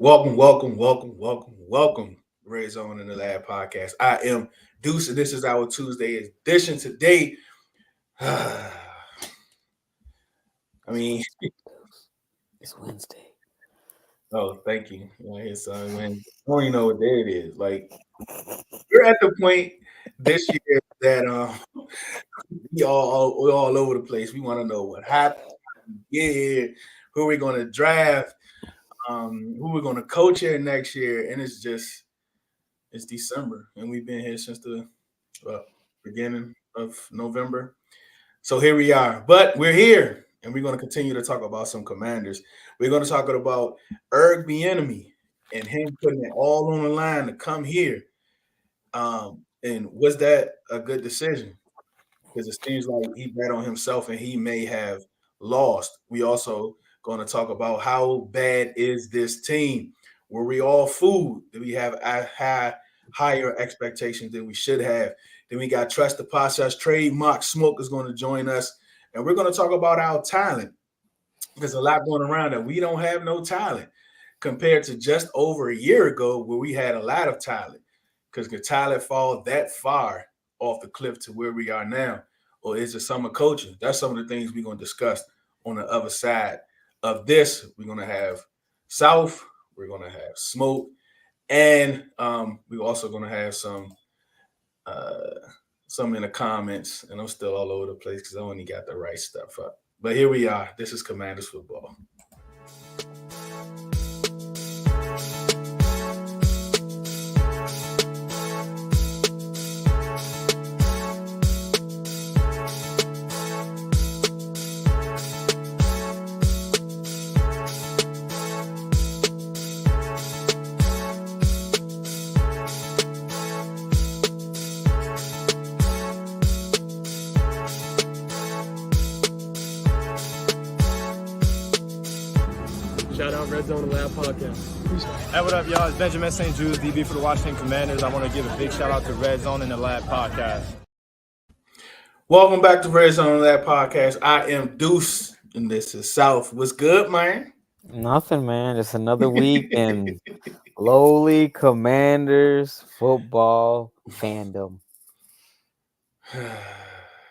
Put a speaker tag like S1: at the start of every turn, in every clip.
S1: Welcome. Redzone In the Lab podcast. I am Deuce, and this is our Tuesday edition. Today, I mean,
S2: It's Wednesday.
S1: oh, thank you. Man, I don't even know what day it is. Like, we're at the point this year that we're all over the place. We want to know what happened, yeah, who we're going to draft, who we're going to coach here next year, and it's December, and we've been here since the well, beginning of November. So here we are, but we're here, and we're going to continue to talk about some commanders. We're going to talk about Erg Bieniemy and him putting it all on the line to come here. And was that a good decision? Because it seems like he bet on himself, and he may have lost. We also going to talk about how bad is this team? Were we all fooled? Did we have higher expectations than we should have? Then we got Trust the Process. Trademark Smoke is going to join us, and we're going to talk about our talent. There's a lot going around that we don't have no talent compared to just over a year ago where we had a lot of talent. Because could talent fall that far off the cliff to where we are now? Or is it summer coaching? That's some of the things we're going to discuss on the other side of this. We're going to have Souf, we're going to have Smoke, and we're also going to have uh, some in the comments. And I'm still all over the place because I only got the right stuff up. But here we are. This is Commanders football.
S3: Shout out Redzone In the Lab podcast.
S4: Hey, what up, y'all? It's Benjamin St. Jude's, DB for the Washington Commanders. I want to give a big shout out to Redzone In the Lab podcast.
S1: Welcome back to Redzone In the Lab podcast. I am Deuce, and this is Souf. What's good, man?
S2: Nothing, man. Just another week in lowly Commanders football fandom.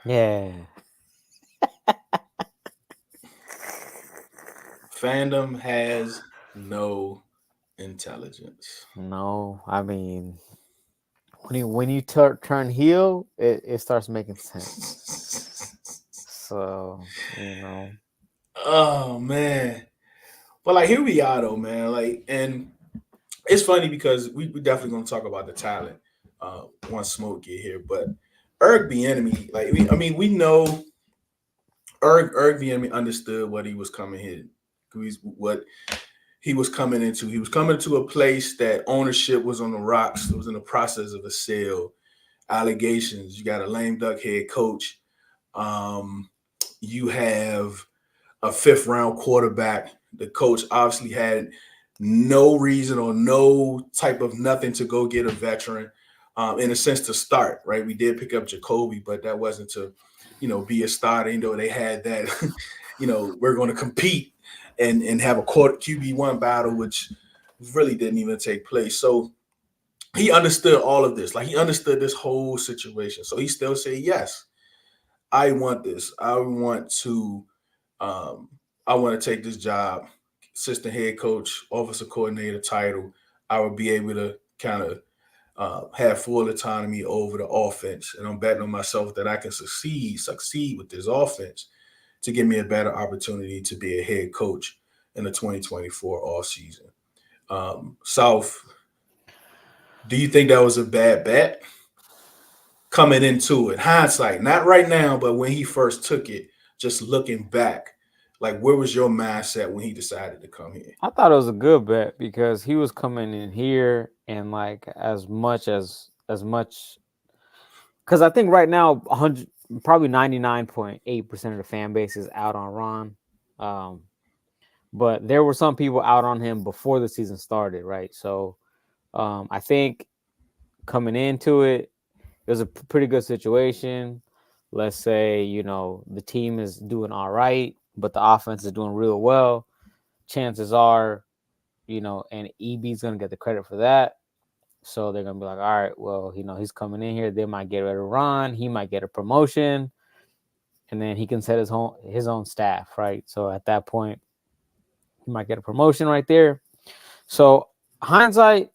S2: Yeah.
S1: Fandom has no intelligence.
S2: No, I mean, when you turn heel, it starts making sense. So,
S1: Oh man. But like here we are though, man. Like, and it's funny because we definitely gonna talk about the talent once Smoke get here. But Erg Bieniemy, like we know Erg Bieniemy understood what he was coming here. What he was coming into. He was coming to a place that ownership was on the rocks. It was in the process of a sale. Allegations. You got a lame duck head coach. You have a fifth round quarterback. The coach obviously had no reason or no type of nothing to go get a veteran, in a sense to start, right? We did pick up Jacoby, but that wasn't to, be a starter. They had that, we're going to compete and have a QB1 battle, which really didn't even take place. So he understood all of this. Like he understood this whole situation. So he still said, yes, I want this. I want to take this job, assistant head coach, offensive coordinator title. I would be able to kind of have full autonomy over the offense. And I'm betting on myself that I can succeed with this offense to give me a better opportunity to be a head coach in the 2024 offseason. Souf, do you think that was a bad bet coming into it? Hindsight, not right now, but when he first took it, just looking back, like where was your mindset when he decided to come here?
S2: I thought it was a good bet because he was coming in here and like as much because I think right now 100 probably 99.8% of the fan base is out on Ron. But there were some people out on him before the season started, right? So I think coming into it, it was a pretty good situation. Let's say, the team is doing all right, but the offense is doing real well. Chances are, and EB's gonna get the credit for that. So they're gonna be like, all right, well, he's coming in here. They might get rid of Ron. He might get a promotion, and then he can set his own staff, right? So at that point, he might get a promotion right there. So hindsight,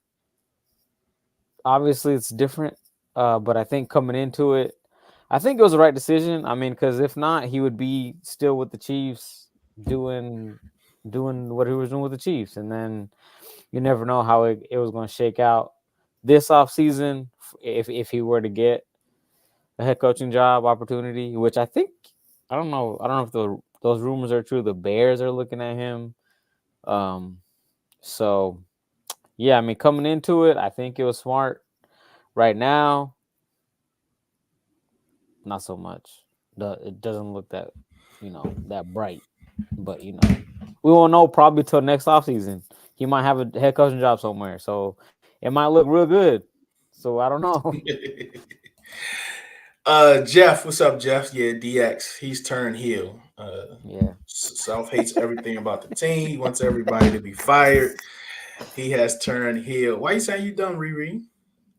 S2: obviously, it's different. But I think coming into it, I think it was the right decision. I mean, because if not, he would be still with the Chiefs doing what he was doing with the Chiefs, and then you never know how it was going to shake out this offseason if he were to get a head coaching job opportunity, which I don't know if those rumors are true. The Bears are looking at him. So yeah, I mean, coming into it, I think it was smart. Right now, not so much. It doesn't look that bright. But we won't know probably till next offseason. He might have a head coaching job somewhere, so it might look real good. So I don't know.
S1: Jeff, what's up, Jeff? Yeah, DX. He's turned heel.
S2: Yeah.
S1: South hates everything about the team. He wants everybody to be fired. He has turned heel. Why you saying you done, Riri?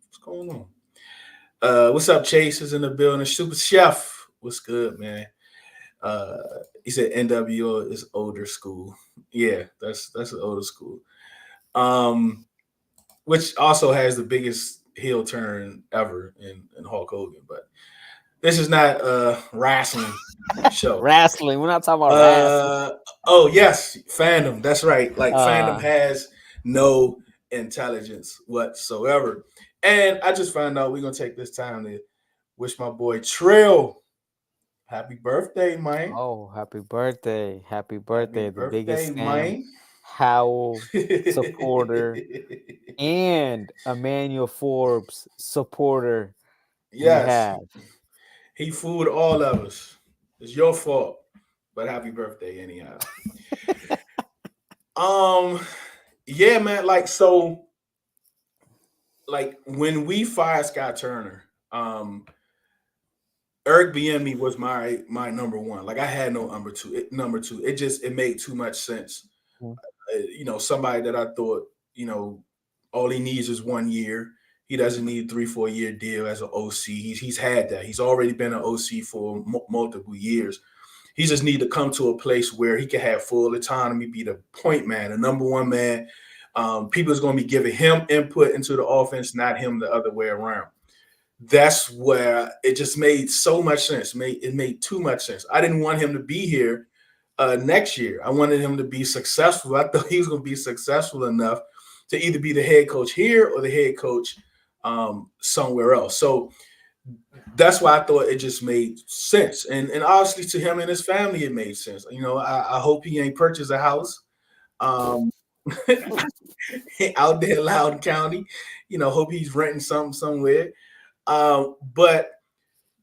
S1: What's going on? What's up, Chase is in the building. Super Chef, what's good, man? He said NWO is older school. Yeah, that's an older school. Which also has the biggest heel turn ever in Hulk Hogan. But this is not a wrestling show.
S2: Wrestling. We're not talking about wrestling.
S1: Oh yes, fandom. That's right. Like fandom has no intelligence whatsoever. And I just found out we're gonna take this time to wish my boy Trill happy birthday, man.
S2: Oh, happy birthday. Happy birthday.
S1: Happy
S2: The biggest
S1: birthday,
S2: Sam
S1: man.
S2: Howell supporter and Emmanuel Forbes supporter we
S1: Yes.
S2: have.
S1: He fooled all of us. It's your fault. But happy birthday anyhow. Yeah, man. Like when we fired Scott Turner, Eric Bieniemy was my number one. Like I had no number two. It made too much sense. Somebody that I thought, all he needs is 1 year. He doesn't need a 3-4 year deal as an OC. He's had that. He's already been an OC for multiple years. He just need to come to a place where he can have full autonomy, be the point man, the number one man. People's going to be giving him input into the offense, not him the other way around. That's where it just made so much sense. It made too much sense. I didn't want him to be here next year. I wanted him to be successful. I thought he was going to be successful enough to either be the head coach here or the head coach somewhere else. So that's why I thought it just made sense. And obviously to him and his family, it made sense. I hope he ain't purchased a house out there in Loudoun County. Hope he's renting something somewhere. But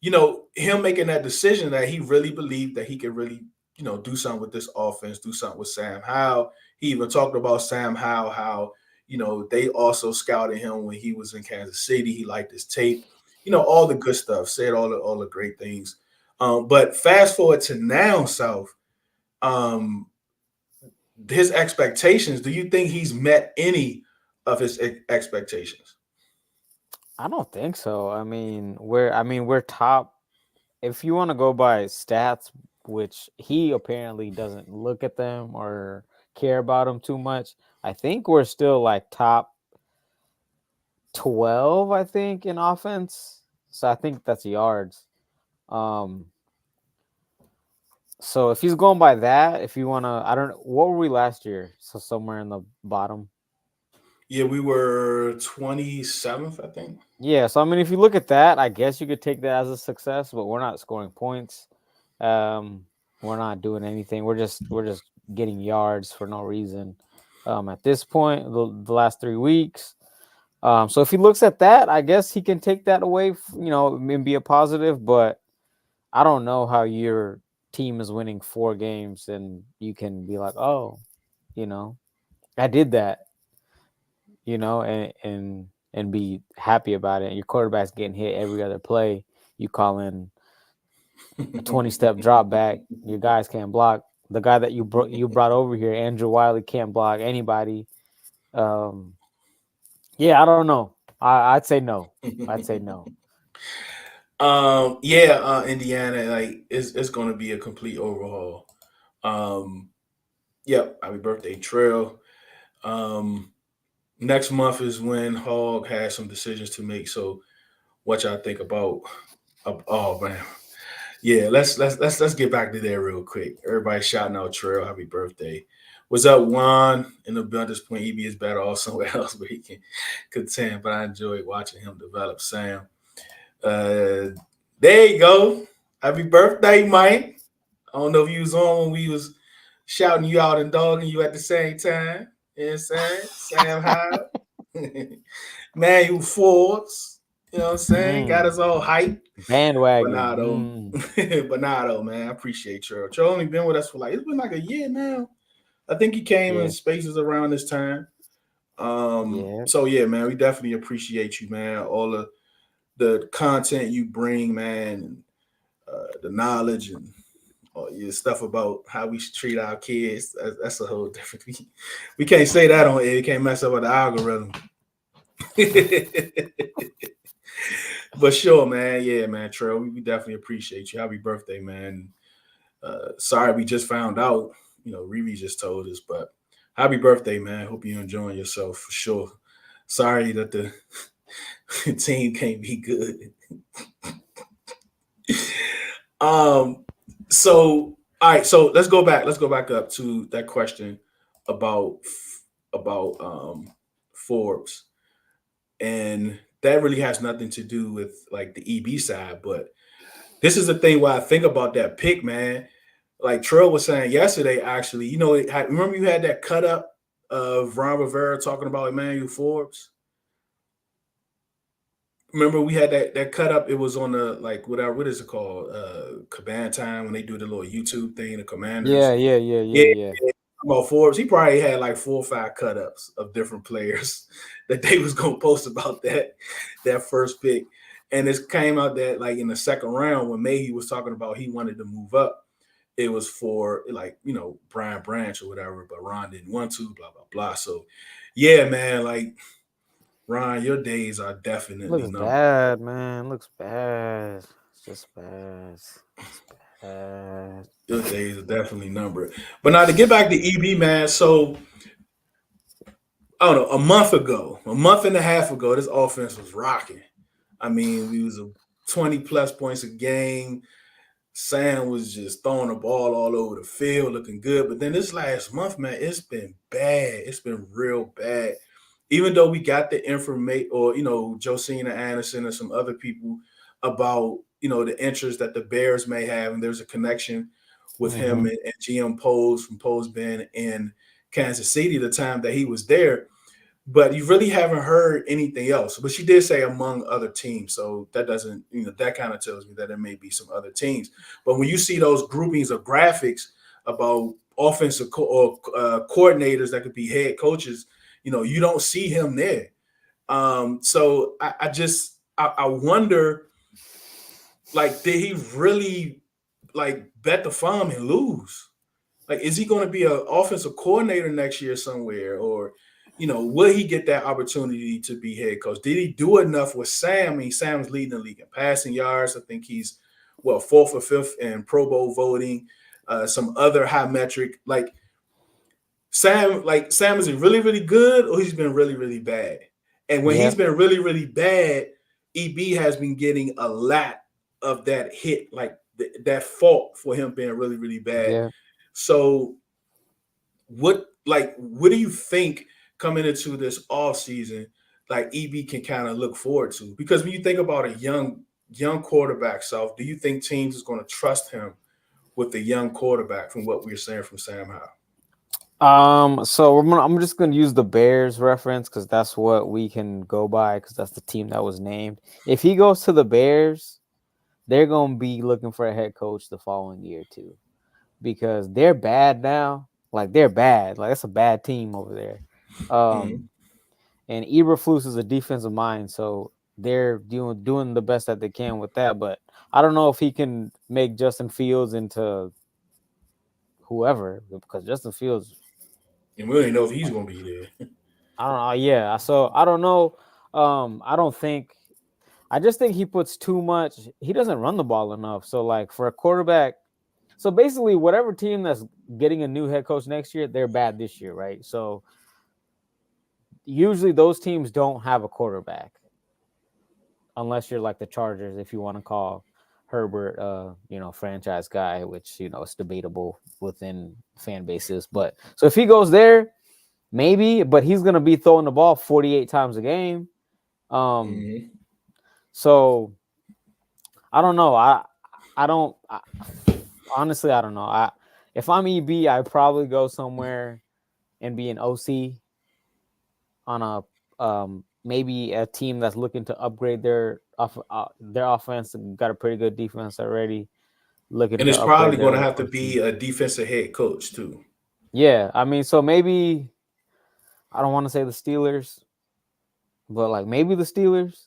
S1: him making that decision that he really believed that he could really, do something with this offense, do something with Sam Howell. He even talked about Sam Howell, how, they also scouted him when he was in Kansas City. He liked his tape, all the good stuff, said all the great things. But fast forward to now, South, his expectations, do you think he's met any of his expectations?
S2: I don't think so. We're top. If you want to go by stats, which he apparently doesn't look at them or care about them too much, I think we're still like top 12, I think, in offense. So I think that's yards. So if he's going by that, if you want to, I don't know, what were we last year? So somewhere in the bottom.
S1: Yeah, we were 27th, I think.
S2: Yeah, so if you look at that, I guess you could take that as a success, but we're not scoring points. We're not doing anything. We're just getting yards for no reason. At this point, the last 3 weeks. So if he looks at that, I guess he can take that away, and be a positive. But I don't know how your team is winning 4 games and you can be like, oh, I did that, and be happy about it. Your quarterback's getting hit every other play. You call in a 20-step drop back. Your guys can't block. The guy that you brought over here, Andrew Wiley, can't block anybody. Um, yeah, I don't know. I'd say no. I'd say no.
S1: Yeah, Indiana, like it's gonna be a complete overhaul. Um, yep, happy birthday, Trail. Um, Next month is when Hog has some decisions to make. So what y'all think about? Oh man, yeah. Let's get back to that real quick. Everybody shouting out Trail, happy birthday. What's up, Juan? In the this point, EB is better off somewhere else where he can contend. But I enjoyed watching him develop. Sam, uh, there you go. Happy birthday, Mike. I don't know if you was on when we was shouting you out and dogging you at the same time. You know what I'm saying? Sam Hyde. Manuel Forbes. You know what I'm saying? Got us
S2: Mm,
S1: all hyped. But
S2: bandwagon.
S1: nah though.
S2: Mm,
S1: But nah though, man. I appreciate Cheryl. Cheryl only been with us for it's been like a year now. I think he came in
S2: yeah,
S1: spaces around this time.
S2: yeah.
S1: So yeah, man, we definitely appreciate you, man. All the content you bring, man, the knowledge and your stuff about how we should treat our kids. That's a whole different. We can't say that on air. You can't mess up with the algorithm. But sure, man. Yeah, man. Trail, we definitely appreciate you. Happy birthday, man. Sorry, we just found out. Riri just told us, but happy birthday, man. Hope you're enjoying yourself for sure. Sorry that the team can't be good. Um. So, all right. So let's go back. Let's go back up to that question about Forbes, and that really has nothing to do with like the EB side, but this is the thing why I think about that pick, man. Like Trill was saying yesterday, actually, remember you had that cut up of Ron Rivera talking about Emmanuel Forbes? Remember we had that cut up. It was on the like whatever, what is it called? Command Time when they do the little YouTube thing, the
S2: Yeah,
S1: commanders.
S2: yeah, yeah, yeah,
S1: Yeah,
S2: yeah.
S1: about Forbes. He probably had like 4 or 5 cut ups of different players that they was gonna post about that first pick. And it came out that like in the second round when Mayhew was talking about he wanted to move up, it was for like, Brian Branch or whatever, but Ron didn't want to, blah, blah, blah. So yeah, man, like Ron, your days are definitely
S2: Looks
S1: numbered.
S2: bad, man. Looks bad. It's just bad. It's bad.
S1: Your days are definitely numbered. But now to get back to EB, man. So I don't know, a month and a half ago, this offense was rocking. I mean, we was a 20 plus points a game. Sam was just throwing the ball all over the field, looking good. But then this last month, man, it's been bad. It's been real bad. Even though we got the information, or Josina Anderson and some other people about the interest that the Bears may have, and there's a connection with him
S2: Mm-hmm.
S1: and GM Pose from Pose been in Kansas City the time that he was there, but you really haven't heard anything else. But she did say among other teams, so that doesn't, that kind of tells me that there may be some other teams. But when you see those groupings of graphics about offensive or coordinators that could be head coaches, you don't see him there. So I wonder, like, did he really like bet the farm and lose? Like, is he going to be an offensive coordinator next year somewhere, or will he get that opportunity to be head coach? Did he do enough with Sam? I mean, Sam's leading the league in passing yards. I think he's fourth or fifth in Pro Bowl voting. Some other high metric. Sam is he really really good, or he's been really really bad? And when he's
S2: Yep.
S1: been really really bad, EB has been getting a lot of that hit, like that fault for him being really really bad.
S2: Yeah.
S1: So what do you think coming into this off season, like EB can kind of look forward to? Because when you think about a young quarterback, South, do you think teams is going to trust him with the young quarterback from what we're saying from Sam Howell?
S2: So I'm just gonna use the Bears reference because that's what we can go by because that's the team that was named. If he goes to the Bears, they're gonna be looking for a head coach the following year too, because they're bad now. Like they're bad. Like it's a bad team over there.
S1: Mm-hmm.
S2: And Eberflus is a defensive mind, so they're doing the best that they can with that. But I don't know if he can make Justin Fields into whoever because Justin Fields.
S1: And we don't even know if he's going to be there.
S2: I don't know. Yeah, so I don't know. I don't think. I just think he puts too much. He doesn't run the ball enough. So like for a quarterback, so basically whatever team that's getting a new head coach next year, they're bad this year, right? So usually those teams don't have a quarterback unless you're like the Chargers, if you want to call Herbert, franchise guy, which it's debatable within fan bases. But so if he goes there, maybe, but he's gonna be throwing the ball 48 times a game.
S1: Mm-hmm.
S2: So I don't know. I don't honestly I don't know. If I'm EB, I'd probably go somewhere and be an OC on maybe a team that's looking to upgrade their offense and got a pretty good defense already. Looking
S1: And
S2: to
S1: it's probably
S2: upgrade
S1: going to
S2: their
S1: have to
S2: OC.
S1: be a defensive head coach too.
S2: Yeah, I mean, so maybe I don't want to say the Steelers, but like maybe the Steelers.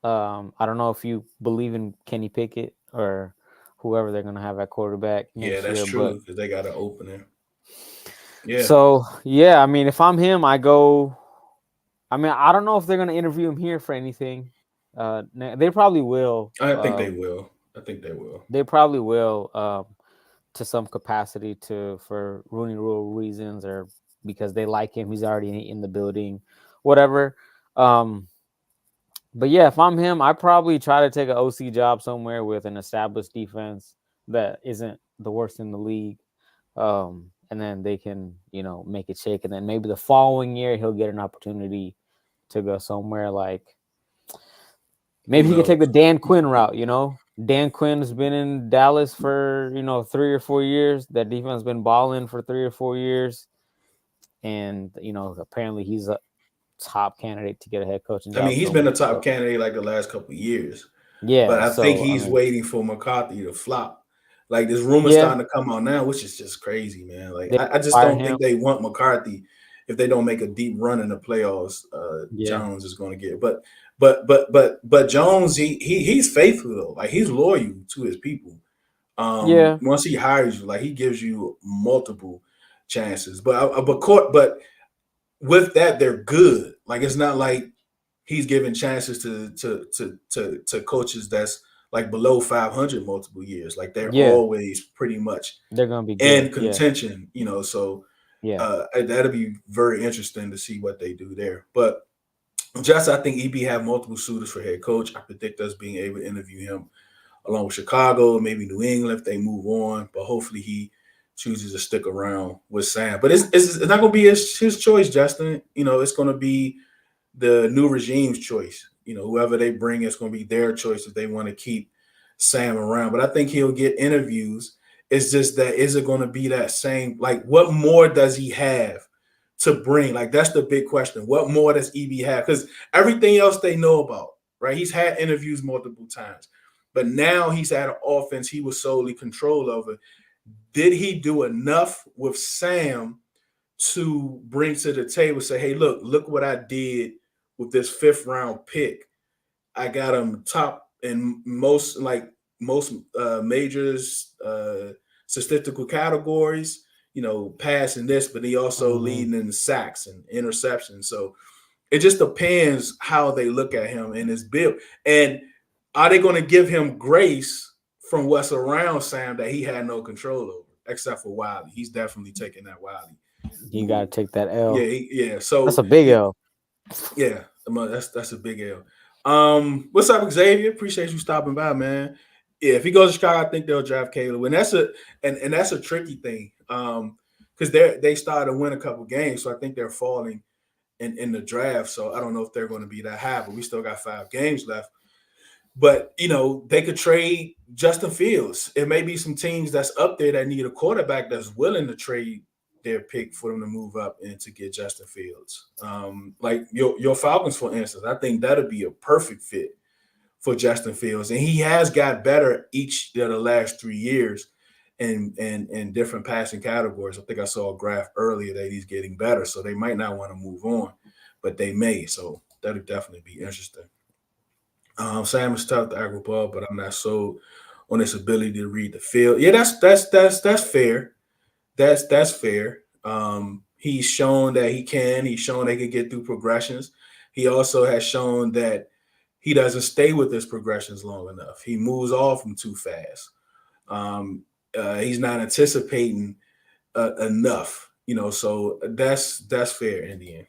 S2: I don't know if you believe in Kenny Pickett or whoever they're gonna have at quarterback
S1: Yeah,
S2: next
S1: that's
S2: year, but
S1: true because they got an opening. Yeah,
S2: so yeah, I mean, if I'm him, I go. I mean, I don't know if they're gonna interview him here for anything. They probably will.
S1: I think they will. I think they will.
S2: They probably will, to some capacity, for Rooney Rule reasons or because they like him. He's already in the building, whatever. But yeah, if I'm him, I probably try to take an OC job somewhere with an established defense that isn't the worst in the league. And then they can, make it shake. And then maybe the following year he'll get an opportunity to go somewhere like
S1: Who
S2: maybe he could take the
S1: knows?
S2: Dan Quinn route, Dan Quinn's been in Dallas for, 3 or 4 years. That defense has been balling for 3 or 4 years. And, apparently he's a top candidate to get a head coaching
S1: I mean,
S2: job
S1: he's been a
S2: somewhere.
S1: top
S2: So,
S1: candidate like the last couple of years, but
S2: yeah.
S1: I think
S2: So, I
S1: he's
S2: mean,
S1: waiting for McCarthy to flop. Like this rumor
S2: yeah,
S1: starting to come out now, which is just crazy, man. Like
S2: they
S1: I just
S2: fire
S1: don't
S2: him.
S1: think they want McCarthy if they don't make a deep run in the playoffs.
S2: Yeah.
S1: Jones is going to get, but Jones, he's faithful though. Like he's loyal to his people.
S2: Yeah.
S1: Once he hires you, like he gives you multiple chances. But with that, they're good. Like it's not like he's giving chances to coaches that's like below 500 multiple years. Like they're
S2: Yeah.
S1: always pretty much
S2: They're going to be
S1: in
S2: good. Yeah.
S1: contention, So
S2: Yeah.
S1: that'll be very interesting to see what they do there. But just I think EB have multiple suitors for head coach. I predict us being able to interview him along with Chicago, maybe New England if they move on. But hopefully he chooses to stick around with Sam. But it's not going to be his choice, Justin. It's going to be the new regime's choice. Whoever they bring, it's going to be their choice if they want to keep Sam around. But I think he'll get interviews. It's just that is it going to be that same? Like, what more does he have to bring? Like, that's the big question. What more does EB have? Because everything else they know about, right? He's had interviews multiple times, but now he's had an offense he was solely control over. Did he do enough with Sam to bring to the table? Say, hey, look what I did with this 5th round pick. I got him top in most majors, statistical categories, passing this, but he also leading in sacks and interceptions. So it just depends how they look at him and his build. And are they going to give him grace from what's around Sam that he had no control over, except for Wiley? He's definitely taking that Wiley.
S2: You got to take that L.
S1: Yeah. So
S2: that's a big L.
S1: Yeah, that's a big L. What's up, Xavier? Appreciate you stopping by, man. Yeah, if he goes to Chicago, I think they'll draft Caleb, and that's a tricky thing. Because they started to win a couple games, so I think they're falling in the draft. So I don't know if they're going to be that high, but we still got 5 games left. But they could trade Justin Fields. It may be some teams that's up there that need a quarterback that's willing to trade their pick for them to move up and to get Justin Fields. Like your Falcons, for instance, I think that'll be a perfect fit for Justin Fields. And he has got better each of the last 3 years in different passing categories. I think I saw a graph earlier that he's getting better. So they might not want to move on, but they may. So that'll definitely be interesting. Sam is tough to agriball, but I'm not sold on his ability to read the field. Yeah, that's fair. That's fair. He's shown that he can. He's shown that he can get through progressions. He also has shown that he doesn't stay with his progressions long enough. He moves off them too fast. He's not anticipating enough, so that's fair in the end.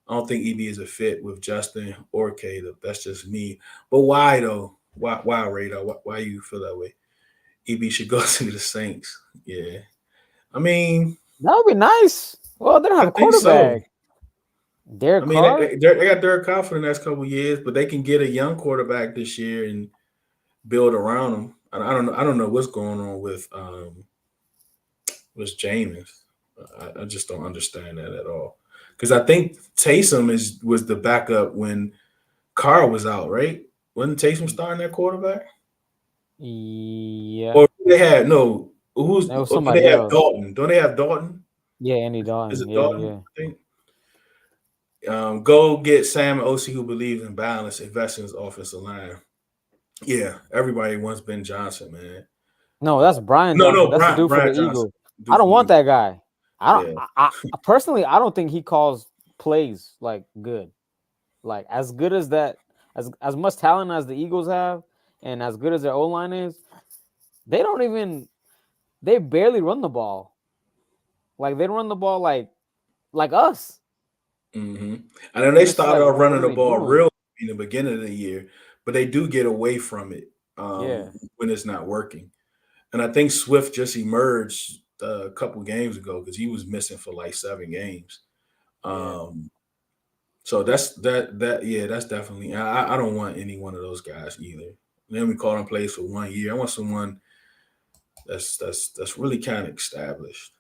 S1: I don't think EB is a fit with Justin or Caleb. That's just me. But why though? Why Radar? Why you feel that way? EB should go to the Saints. Yeah. I mean,
S2: that would be nice. Well, they don't have a quarterback. So. Derek Carr?
S1: They got Derek Carr for the next couple of years, but they can get a young quarterback this year and build around him. I don't know what's going on with Jameis. I just don't understand that at all. Because I think Taysom was the backup when Carr was out, right? Wasn't Taysom starting that quarterback?
S2: Yeah.
S1: Or they had no. Who's
S2: somebody
S1: they have
S2: else.
S1: Dalton? Don't they have Dalton?
S2: Yeah, Andy Dalton.
S1: Is it
S2: yeah,
S1: Dalton?
S2: Yeah.
S1: I think. Go get Sam and OC who believes in balance, invest in his offensive line. Yeah, everybody wants Ben Johnson, man.
S2: No, that's Brian Johnson.
S1: No,
S2: that's
S1: Brian,
S2: the dude
S1: Brian
S2: for the
S1: Johnson.
S2: Eagles. I don't want that guy. I personally, I don't think he calls plays like good. Like as good as that, as much talent as the Eagles have, and as good as their O-line is, they barely run the ball. Like they don't run the ball like us.
S1: Mm-hmm. I know they started off running the ball real in the beginning of the year, but they do get away from it when it's not working. And I think Swift just emerged a couple games ago because he was missing for like 7 games. So that's definitely. I don't want any one of those guys either. Then we call them plays for 1 year. I want someone that's really kind of established.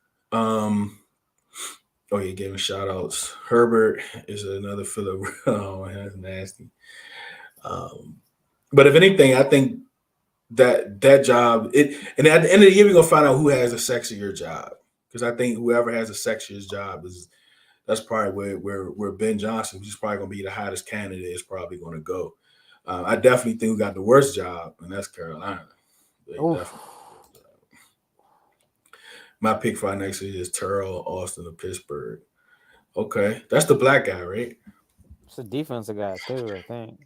S1: Oh, you're giving shout outs. Herbert is another filler. Oh, that's nasty. But if anything, I think that job, and at the end of the year, we're gonna find out who has a sexier job. Because I think whoever has a sexier job that's probably where Ben Johnson, who's probably gonna be the hottest candidate, is probably gonna go. I definitely think we got the worst job, and that's Carolina. My pick for next year is Terrell Austin of Pittsburgh. Okay, that's the black guy, right?
S2: It's a defensive guy too, I think.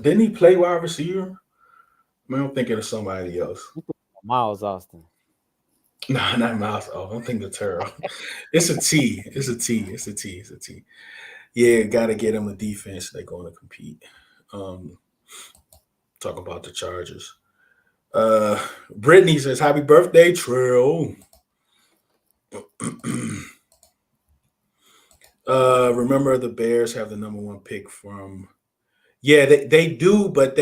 S1: Didn't he play wide receiver? I mean, I'm thinking of somebody else.
S2: Miles Austin.
S1: No, not Miles. Oh, I'm thinking of Terrell. It's a T. It's a T. Yeah, got to get him a defense. They're going to compete. Talk about the Chargers. Brittany says, "Happy birthday, Trill." Remember the Bears have the number 1 pick from. Yeah, they do, but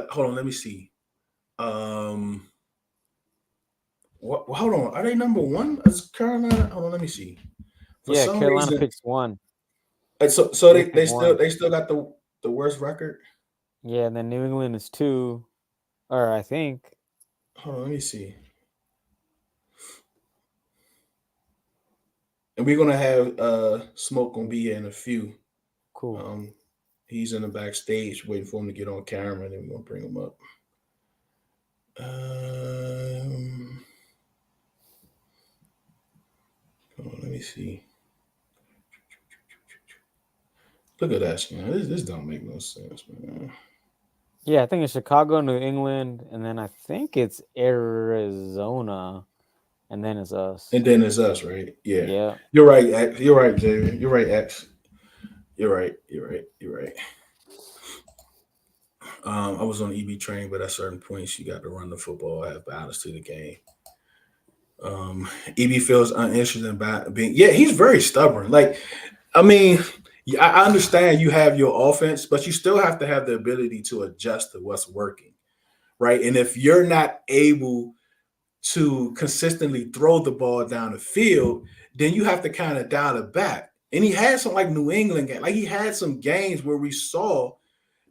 S1: hold on, let me see. Hold on, are they number 1 as Carolina? Hold on, let me see.
S2: Carolina picks 1.
S1: So they still got the worst record.
S2: Yeah, and then New England is 2, or I think.
S1: Hold on, let me see. And we're gonna have Smoke gonna be here in a few.
S2: Cool.
S1: He's in the backstage waiting for him to get on camera, and then we're gonna bring him up. Let me see. Look at that, man. This don't make no sense, man.
S2: Yeah, I think it's Chicago, New England, and then I think it's Arizona, and then it's us.
S1: And then it's us, right? Yeah.
S2: Yeah.
S1: You're right, X. You're right, Xavier. You're right, X. You're right. I was on the EB train, but at certain points, you got to run the football, have balance to the game. EB feels uninterested in being. Yeah, he's very stubborn. Like, I mean, I understand you have your offense, but you still have to have the ability to adjust to what's working, right? And if you're not able to consistently throw the ball down the field, then you have to kind of dial it back. And he had some like New England game, like he had some games where we saw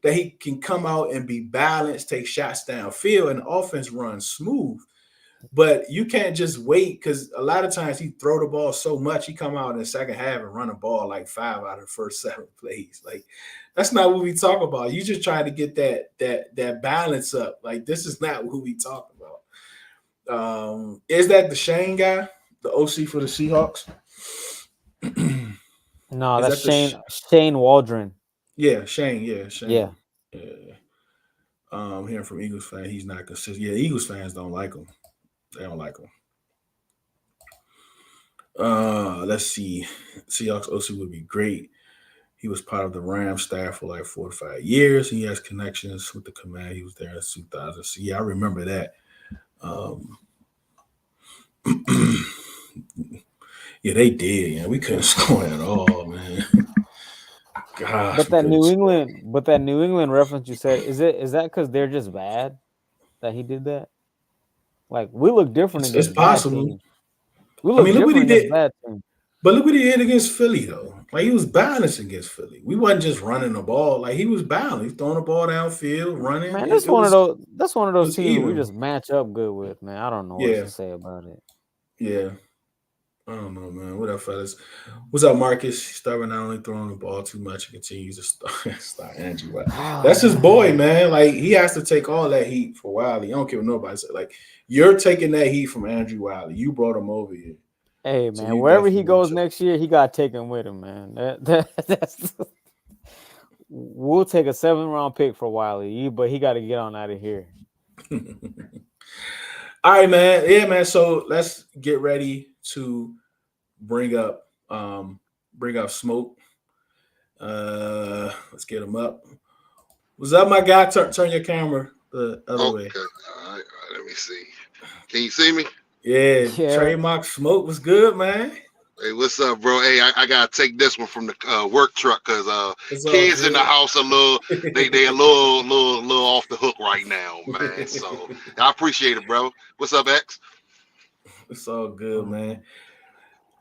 S1: that he can come out and be balanced, take shots downfield, and the offense runs smooth. But you can't just wait, because a lot of times he throw the ball so much, he come out in the second half and run a ball like 5 out of the first 7 plays. Like, that's not what we talk about. You just try to get that balance up. Like, this is not what we talk about. Is that the Shane guy? the OC for the Seahawks?
S2: No,
S1: Is
S2: that's
S1: that the
S2: Shane Waldron.
S1: Yeah, Shane. Yeah, Shane.
S2: Yeah.
S1: Hearing from Eagles fan, he's not consistent. Yeah, Eagles fans don't like him. They don't like him. Let's see. Seahawks OC would be great. He was part of the Rams staff for like 4 to 5 years. He has connections with the command. He was there in 2000. So yeah, I remember that. Yeah, they did. Yeah, we couldn't score at all, man. Gosh,
S2: But that New England reference you said, is that because they're just bad that he did that? Like we look different
S1: it's
S2: against bad
S1: possible.
S2: teams. We look
S1: look what he
S2: different against
S1: did.
S2: bad teams.
S1: But look what he did against Philly, though. Like he was balanced against Philly. We wasn't just running the ball. Like he was balanced. He was throwing the ball downfield, running.
S2: Man, that's one of those teams we just match up good with, man. I don't know what to say about it.
S1: Yeah. I don't know, man. What up, fellas? What's up, Marcus? He's starting not only throwing the ball too much, he continues to start Andrew Wiley. That's his boy, man. Like he has to take all that heat for Wiley. I don't care what nobody said. Like you're taking that heat from Andrew Wiley. You brought him over here.
S2: Hey, man, so wherever he goes next year, he got taken with him, man. That's we'll take a 7th-round pick for Wiley, but he got to get on out of here.
S1: All right, man. Yeah, man. So let's get ready to bring up Smoke. Let's get him up. What's up, my guy? Turn your camera the other way.
S5: All right. Let me see. Can you see me?
S1: Yeah. Trademark Smoke was good, man.
S5: Hey, what's up, bro? Hey, I gotta take this one from the work truck because kids in the house are they a little off the hook right now, man. So I appreciate it, bro. What's up, X?
S1: It's all good, man.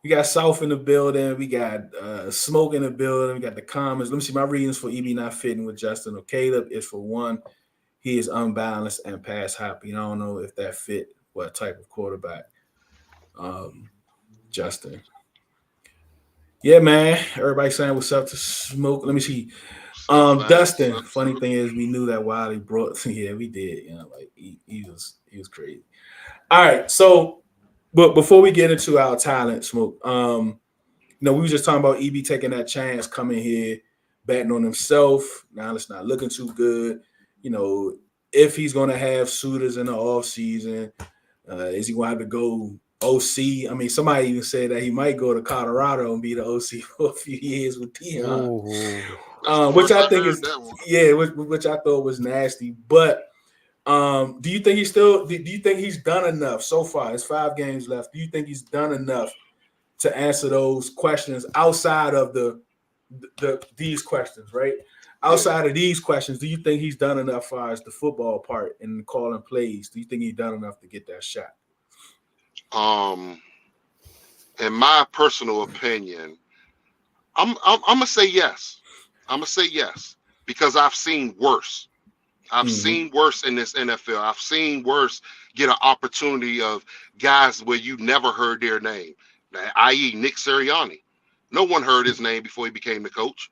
S1: We got Souf in the building. We got Smoke in the building. We got the comments. Let me see my readings for EB not fitting with Justin or Caleb. Is for one, he is unbalanced and pass happy. I don't know if that fit what type of quarterback. Justin. Yeah, man. Everybody saying what's up to Smoke. Let me see. Dustin. Funny thing is, we knew that Wiley brought. Yeah, we did. You know, like he was crazy. All right, so. But before we get into our talent, Smoke, we were just talking about EB taking that chance, coming here, betting on himself. Now it's not looking too good. You know, if he's going to have suitors in the offseason, is he going to have to go OC? I mean, somebody even said that he might go to Colorado and be the OC for a few years with Dion, which I think is, which I thought was nasty. But do you think he's done enough so far? It's 5 games left. Do you think he's done enough to answer those questions outside of these questions, right? Outside of these questions, do you think he's done enough as far as the football part and calling plays? Do you think he's done enough to get that shot?
S5: In my personal opinion, I'm gonna say yes. I'm gonna say yes because I've seen worse. I've seen worse in this NFL. I've seen worse get an opportunity of guys where you never heard their name, i.e. Nick Sirianni. No one heard his name before he became the coach.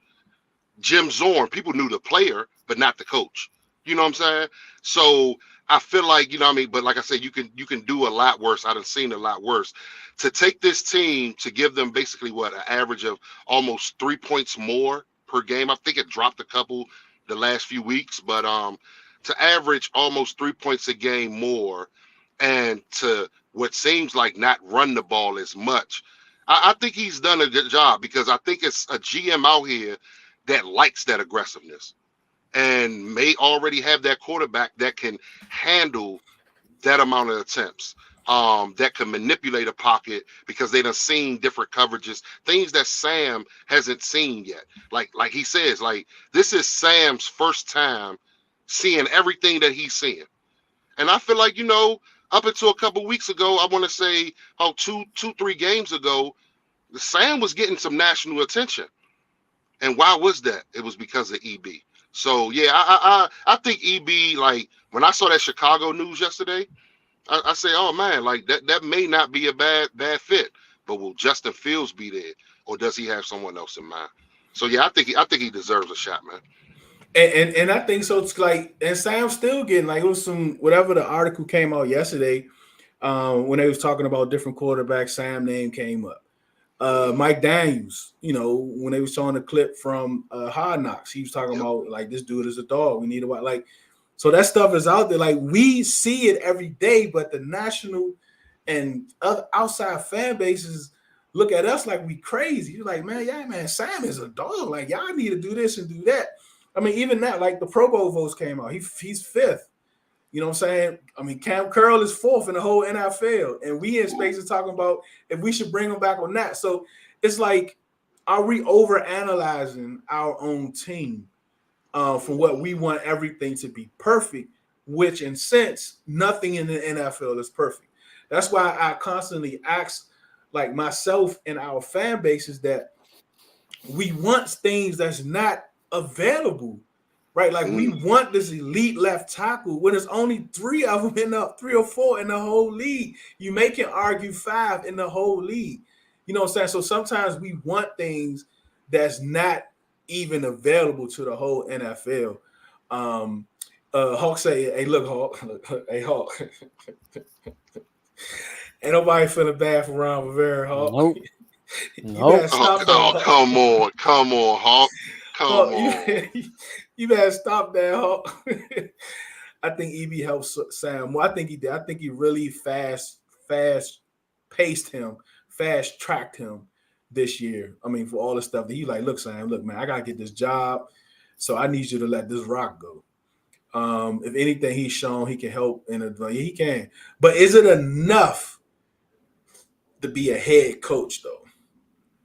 S5: Jim Zorn, people knew the player, but not the coach. You know what I'm saying? So I feel like, you know what I mean? But like I said, you can do a lot worse. I've seen a lot worse. To take this team to give them basically an average of almost 3 points more per game. I think it dropped a couple the last few weeks, but to average almost 3 points a game more and to what seems like not run the ball as much, I think he's done a good job because I think it's a GM out here that likes that aggressiveness and may already have that quarterback that can handle that amount of attempts, that can manipulate a pocket because they done seen different coverages, things that Sam hasn't seen yet. Like he says, like this is Sam's first time seeing everything that he's seeing. And I feel like, up until a couple weeks ago, I want to say 3 games ago, Sam was getting some national attention. And why was that? It was because of EB. So yeah, I think EB, like when I saw that Chicago news yesterday, I say, oh man, like that may not be a bad fit, but will Justin Fields be there, or does he have someone else in mind? So yeah, I think he deserves a shot, man.
S1: And I think so. It's like, and Sam's still getting like it was some whatever the article came out yesterday. when they was talking about different quarterbacks, Sam name came up. Mike Daniels, when they was showing the clip from Hard Knocks, he was talking
S5: Yep.
S1: about like this dude is a dog. We need to like, so that stuff is out there. Like we see it every day, but the national and other outside fan bases look at us like we crazy. You're like, man, yeah, man, Sam is a dog. Like y'all need to do this and do that. I mean, even that, like the Pro Bowl votes came out. He's fifth. You know what I'm saying? I mean, Cam Curl is fourth in the whole NFL, and we in spaces talking about if we should bring him back or not. So it's like, are we over analyzing our own team for what we want everything to be perfect? Which, in sense, nothing in the NFL is perfect. That's why I constantly ask, like myself and our fan bases, that we want things that's not available. Right, like we want this elite left tackle when there's only 3 of them 3 or 4 in the whole league. You may can argue 5 in the whole league. You know what I'm saying? So sometimes we want things that's not even available to the whole NFL. Hawk say, "Hey, look, Hawk, hey, Hawk, ain't nobody feeling bad for Ron Rivera, Hawk.
S2: Nope.
S1: You
S2: Nope.
S1: better stop that, Hawk.
S5: Come on, Hawk. Come on.
S1: You better stop that, Hawk. I think EB helps Sam. Well, I think he did. I think he really fast paced him, fast tracked him this year. I mean, for all the stuff that he like, look, Sam, look, man, I gotta get this job, so I need you to let this rock go. If anything, he's shown he can help in advance. He can, but is it enough to be a head coach though?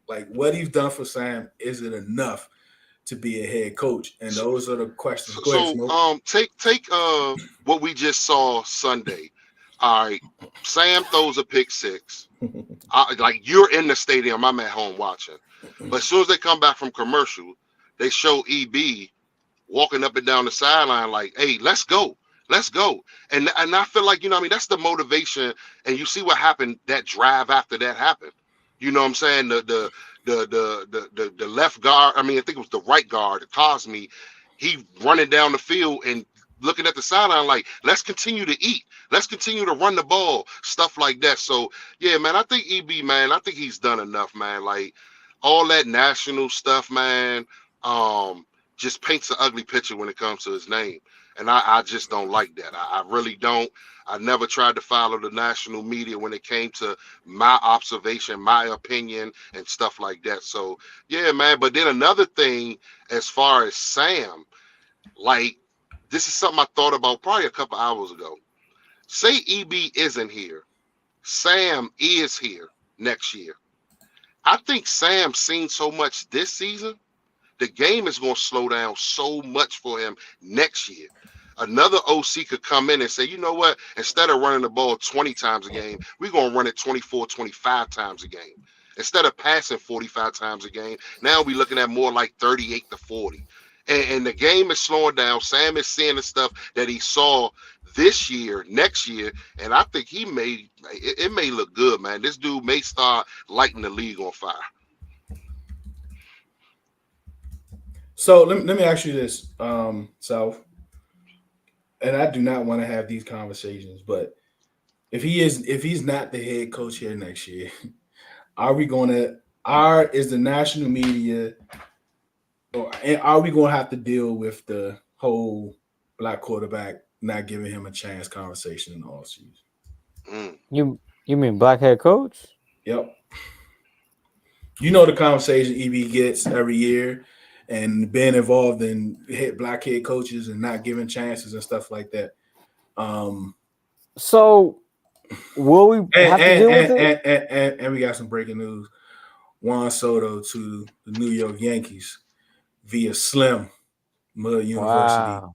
S1: Like what he's done for Sam, is it enough to be a head coach? And those are the questions.
S5: Take what we just saw Sunday. All right, Sam throws a pick six. Like you're in the stadium, I'm at home watching. But as soon as they come back from commercial, they show EB walking up and down the sideline like, hey, let's go. And I feel like, you know what I mean, that's the motivation. And you see what happened, that drive after that happened. You know what I'm saying? The left guard, I mean, I think it was the right guard, Cosme, he running down the field and looking at the sideline like, let's continue to eat. Let's continue to run the ball, stuff like that. So, yeah, man, I think EB, man, I think he's done enough, man. Like, all that national stuff, man, just paints an ugly picture when it comes to his name. And I just don't like that. I really don't. I never tried to follow the national media when it came to my observation, my opinion, and stuff like that. So, yeah, man. But then another thing, as far as Sam, like, this is something I thought about probably a couple hours ago. Say EB isn't here. Sam is here next year. I think Sam's seen so much this season, the game is going to slow down so much for him next year. Another OC could come in and say, you know what, instead of running the ball 20 times a game, we're going to run it 24, 25 times a game. Instead of passing 45 times a game, now we're looking at more like 38 to 40. And the game is slowing down. Sam is seeing the stuff that he saw this year, next year, and I think it may look good, man. This dude may start lighting the league on fire.
S1: So let me ask you this, Souf, and I do not want to have these conversations, but if he's not the head coach here next year, is the national media, or are we going to have to deal with the whole black quarterback not giving him a chance conversation in the offseason?
S2: You mean black head coach?
S1: Yep. You know the conversation EB gets every year, and being involved in black head coaches and not giving chances and stuff like that.
S2: So will we have to deal with
S1: it? And we got some breaking news. Juan Soto to the New York Yankees via Slim Mud University.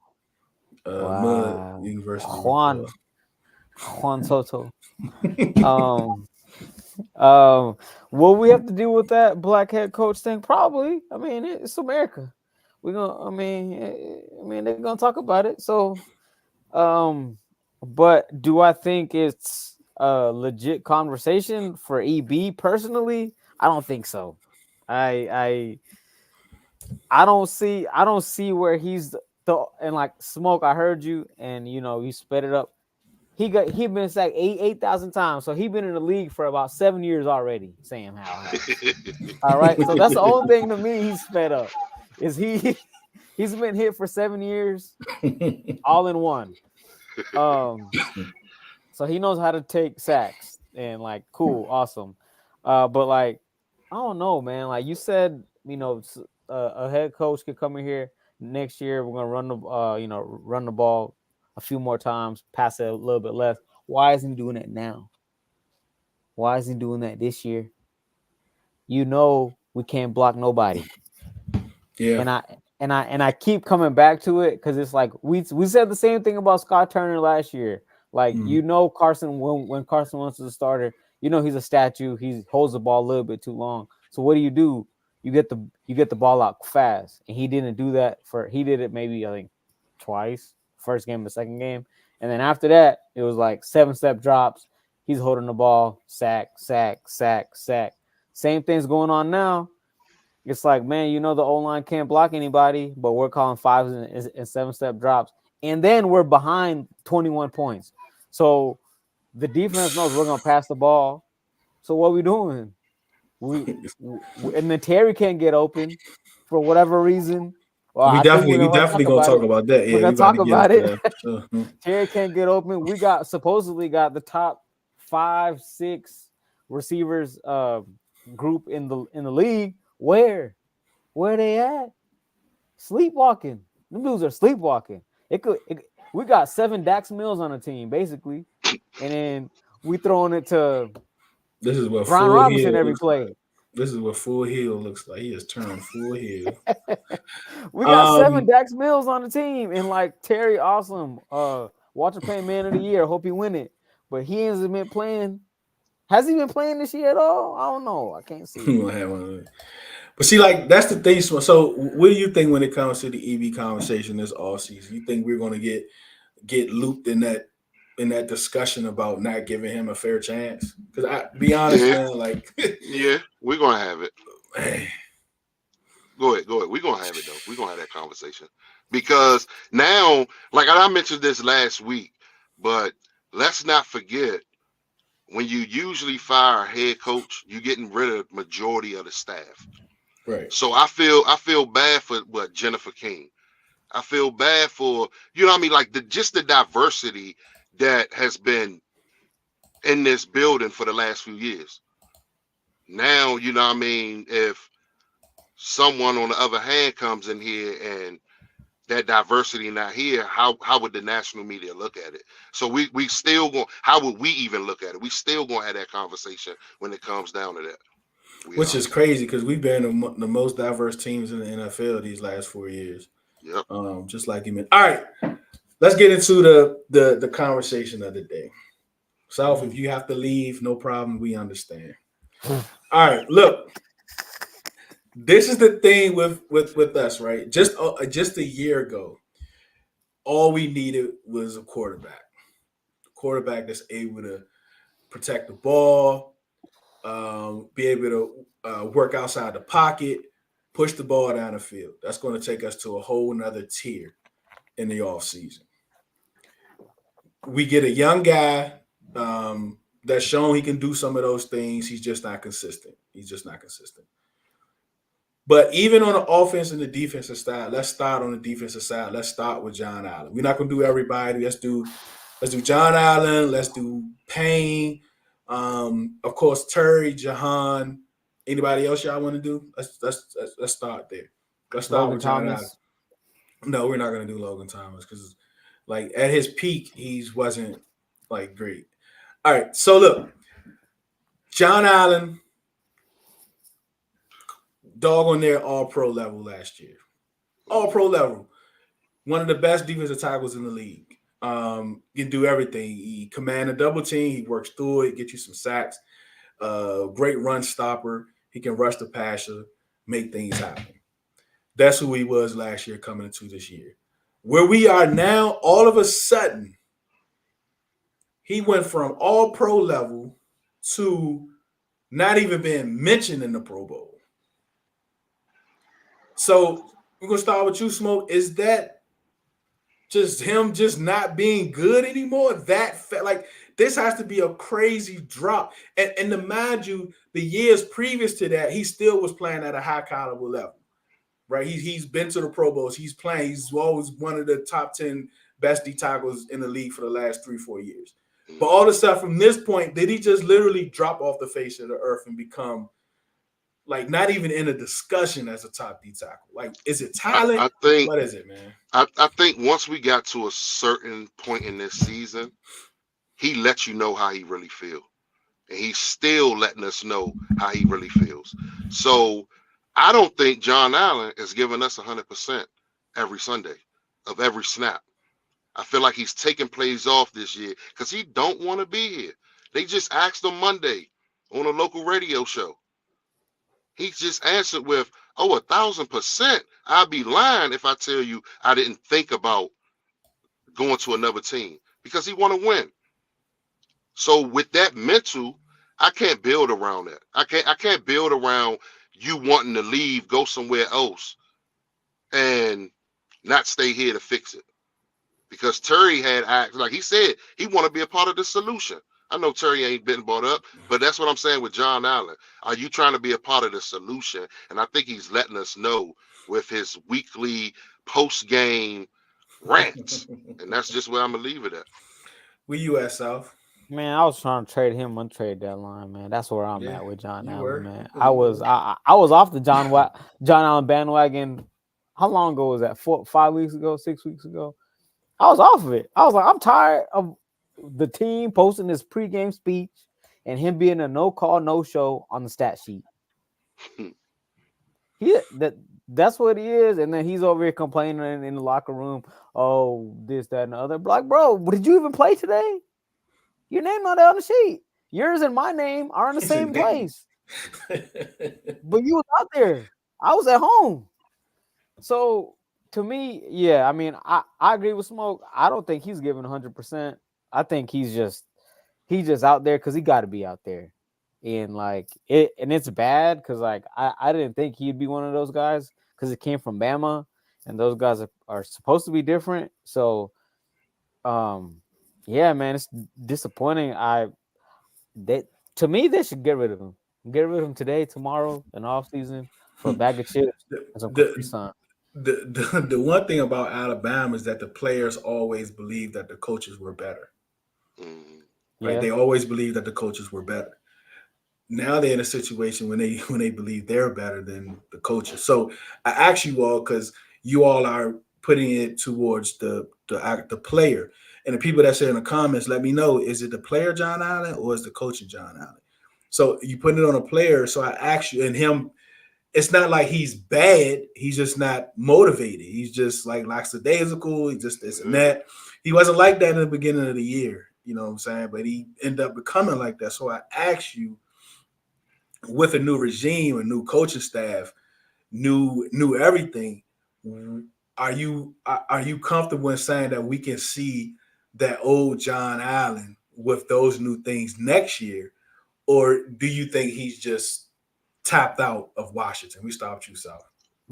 S2: Wow.
S1: Mud University.
S2: Juan Soto. Will we have to deal with that black head coach thing? Probably. I mean, it's America. I mean, they're gonna talk about it. So, but do I think it's a legit conversation for EB personally? I don't think so. I don't see where he's and like Smoke. I heard you, and you sped it up. He been sacked 8,000 times. So he been in the league for about 7 years already. Sam Howell has. All right. So that's the only thing to me he's fed up. Is he's been hit for 7 years, all in one. So he knows how to take sacks and like cool, awesome. But like I don't know, man. Like you said, a head coach could come in here next year. We're gonna run run the ball a few more times, pass it a little bit less. Why isn't he doing it now? Why is he doing that this year? We can't block nobody.
S1: Yeah.
S2: And I keep coming back to it because it's like we said the same thing about Scott Turner last year. Like Carson when Carson Wentz is a starter, he's a statue. He holds the ball a little bit too long. So what do? You get the ball out fast, and he didn't do that he did it maybe I think twice, first game, the second game, and then after that it was like 7-step drops. He's holding the ball, sack, sack, sack, sack. Same thing's going on now. It's like, man, the O-line can't block anybody, but we're calling 5s and 7-step drops. And then we're behind 21 points. So the defense knows we're going to pass the ball. So what are we doing? And then Terry can't get open for whatever reason. Well,
S1: we
S2: I think
S1: definitely going to talk about that. Yeah,
S2: we're going to talk about it.
S1: Sure.
S2: Terry can't get open. We supposedly got the top 5-6 receivers group in the league. Where are they at? Sleepwalking. Them dudes are sleepwalking. We got 7 Dax Mills on the team, basically. And then we throwing it to
S1: this is what
S2: Brian
S1: full
S2: Robinson
S1: heel
S2: every play.
S1: Like. This is what full heel looks like. He has turned full heel.
S2: We got 7 Dax Mills on the team. And like Terry Awesome, Walter Payton Man of the Year. Hope he win it. But he hasn't been playing. Has he been playing this year at all? I don't know. I can't see.
S1: He won't have one. But see, like that's the thing. So, what do you think when it comes to the EV conversation this offseason? You think we're going to get looped in that discussion about not giving him a fair chance? Because I be honest, man, like
S5: yeah, we're gonna have it. Go ahead. We're gonna have it though. We're gonna have that conversation because now, like I mentioned this last week, but let's not forget. When you usually fire a head coach, you're getting rid of the majority of the staff.
S1: Right.
S5: So I feel bad for Jennifer King. I feel bad for what I mean, like just the diversity that has been in this building for the last few years. Now, what I mean, if someone on the other hand comes in here and that diversity not here, how would the national media look at it? So we still going. How would we even look at it? We still gonna have that conversation when it comes down to that.
S1: Which is crazy because we've been the most diverse teams in the NFL these last 4 years.
S5: Yep.
S1: Just like you meant. All right, let's get into the conversation of the day. Souf, if you have to leave, no problem. We understand. All right, look. This is the thing with us, right? Just a year ago, all we needed was a quarterback that's able to protect the ball, be able to work outside the pocket, push the ball down the field. That's going to take us to a whole nother tier in the offseason. We get a young guy that's shown he can do some of those things. He's just not consistent. But even on the offense and the defensive side, let's start on the defensive side. Let's start with John Allen. We're not going to do everybody. Let's do John Allen. Let's do Payne. Of course, Terry, Jahan. Anybody else y'all want to do? Let's start there. Let's start with John Allen. No, we're not going to do Logan Thomas because, like, at his peak, he wasn't like great. All right, so look, John Allen. Dog on there, all-pro level last year. All-pro level. One of the best defensive tackles in the league. Can do everything. He command a double team. He works through it, get you some sacks. Great run stopper. He can rush the passer, make things happen. That's who he was last year coming into this year. Where we are now, all of a sudden, he went from all-pro level to not even being mentioned in the Pro Bowl. So we're going to start with you, Smoke. Is that just him just not being good anymore. Like this has to be a crazy drop. And to mind you, the years previous to that, he still was playing at a high caliber level. Right? He's been to the Pro Bowls. He's playing. He's always one of the top 10 best D tackles in the league for the last 3-4 years. But all the stuff from this point, did he just literally drop off the face of the earth and become like not even in a discussion as a top D tackle? Like, is it talent?
S5: I think
S1: what is it, man?
S5: I think once we got to a certain point in this season, he lets you know how he really feels. And he's still letting us know how he really feels. So I don't think John Allen is giving us 100% every Sunday of every snap. I feel like he's taking plays off this year because he don't want to be here. They just asked him Monday on a local radio show. He just answered with, 1,000%. I'd be lying if I tell you I didn't think about going to another team because he want to win. So with that mental, I can't build around that. I can't build around you wanting to leave, go somewhere else, and not stay here to fix it. Because Terry had asked, like he said, he want to be a part of the solution. I know Terry ain't been brought up, but that's what I'm saying with John Allen. Are you trying to be a part of the solution? And I think he's letting us know with his weekly post-game rants. And that's just where I'm going to leave it at.
S1: Where you at, Souf?
S2: Man, I was trying to trade him on trade deadline, man. That's where I'm at with John Allen,
S1: were.
S2: man. I was off the John Allen bandwagon. How long ago was that? 5 weeks ago, 6 weeks ago? I was off of it. I was like, I'm tired of the team posting this pregame speech and him being a no call, no show on the stat sheet. That's what he is. And then he's over here complaining in the locker room, oh, this, that, and the other. Like, bro, did you even play today? Your name not on the sheet. Yours and my name are in the same place. But you was out there. I was at home. So to me, yeah, I mean, I agree with Smoke. I don't think he's giving 100%. I think he's just out there because he got to be out there. And like it's bad because like I didn't think he'd be one of those guys because it came from Bama and those guys are supposed to be different. So yeah, man, it's disappointing. To me, they should get rid of him. Get rid of him today, tomorrow, in off season for a bag of chips and some Capri Sun.
S1: The one thing about Alabama is that the players always believe that the coaches were better. Right?
S2: Yeah.
S1: They always believe that the coaches were better. Now they're in a situation when they believe they're better than the coaches. So I ask you all because you all are putting it towards the player. And the people that say in the comments, let me know, is it the player John Allen or is the coach of John Allen? So you put it on a player. So I ask you, and him, it's not like he's bad. He's just not motivated. He's just like lackadaisical. He just this and that. He wasn't like that in the beginning of the year. You know what I'm saying? But he ended up becoming like that. So I ask you, with a new regime, a new coaching staff, new everything, are you comfortable in saying that we can see that old John Allen with those new things next year? Or do you think he's just tapped out of Washington? We stopped you, Souf.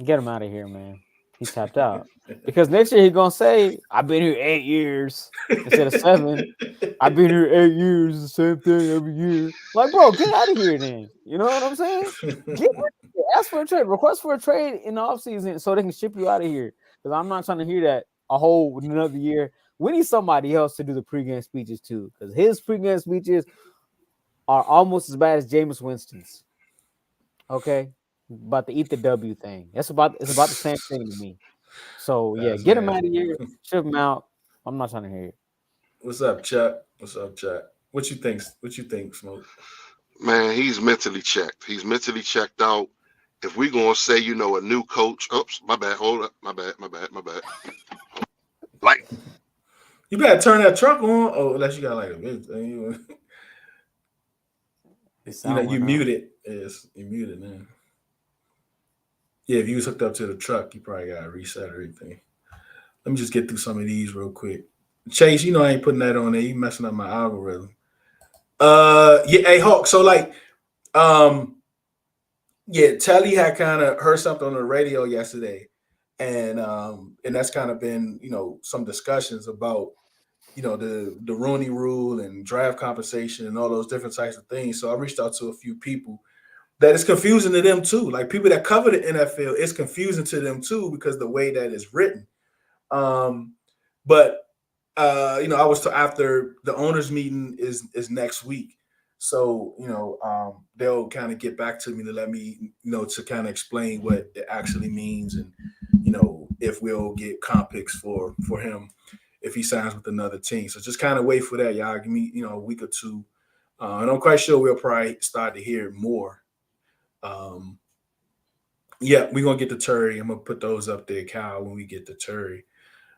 S2: Get him out of here, man. He's tapped out. Because next year he's going to say, I've been here 8 years instead of 7. I've been here 8 years, the same thing every year. Like, bro, get out of here then. You know what I'm saying? Ask for a trade. Request for a trade in the offseason so they can ship you out of here. Because I'm not trying to hear that a whole another year. We need somebody else to do the pregame speeches too. Because his pregame speeches are almost as bad as Jameis Winston's. Okay? About to eat the W thing. It's about the same thing to me. So yeah, get him out of here, ship him out. I'm not trying to hear it.
S1: What's up, Chuck? What's up, Chuck? What you think, Smoke?
S5: Man, he's mentally checked. He's mentally checked out. If we're gonna say, a new coach, oops, my bad. Hold up, my bad. Like,
S1: you better turn that truck on. Oh, unless you got like a you muted. Yes, you muted, man. Yeah, if you was hooked up to the truck, you probably got to reset everything. Let me just get through some of these real quick. Chase, I ain't putting that on there. You messing up my algorithm. Yeah, hey, Hawk. So Telly had kind of heard something on the radio yesterday, and that's kind of been some discussions about the Rooney Rule and draft compensation and all those different types of things. So I reached out to a few people that it's confusing to them too. Like people that cover the NFL, it's confusing to them too because the way that it's written. But I was after the owners meeting is next week. So, they'll kind of get back to me to let me, to kind of explain what it actually means and, if we'll get comp picks for him if he signs with another team. So just kind of wait for that, y'all. Give me, a week or two. And I'm quite sure we'll probably start to hear more. Yeah, we're going to get the Terry. I'm going to put those up there, Kyle, when we get the Terry.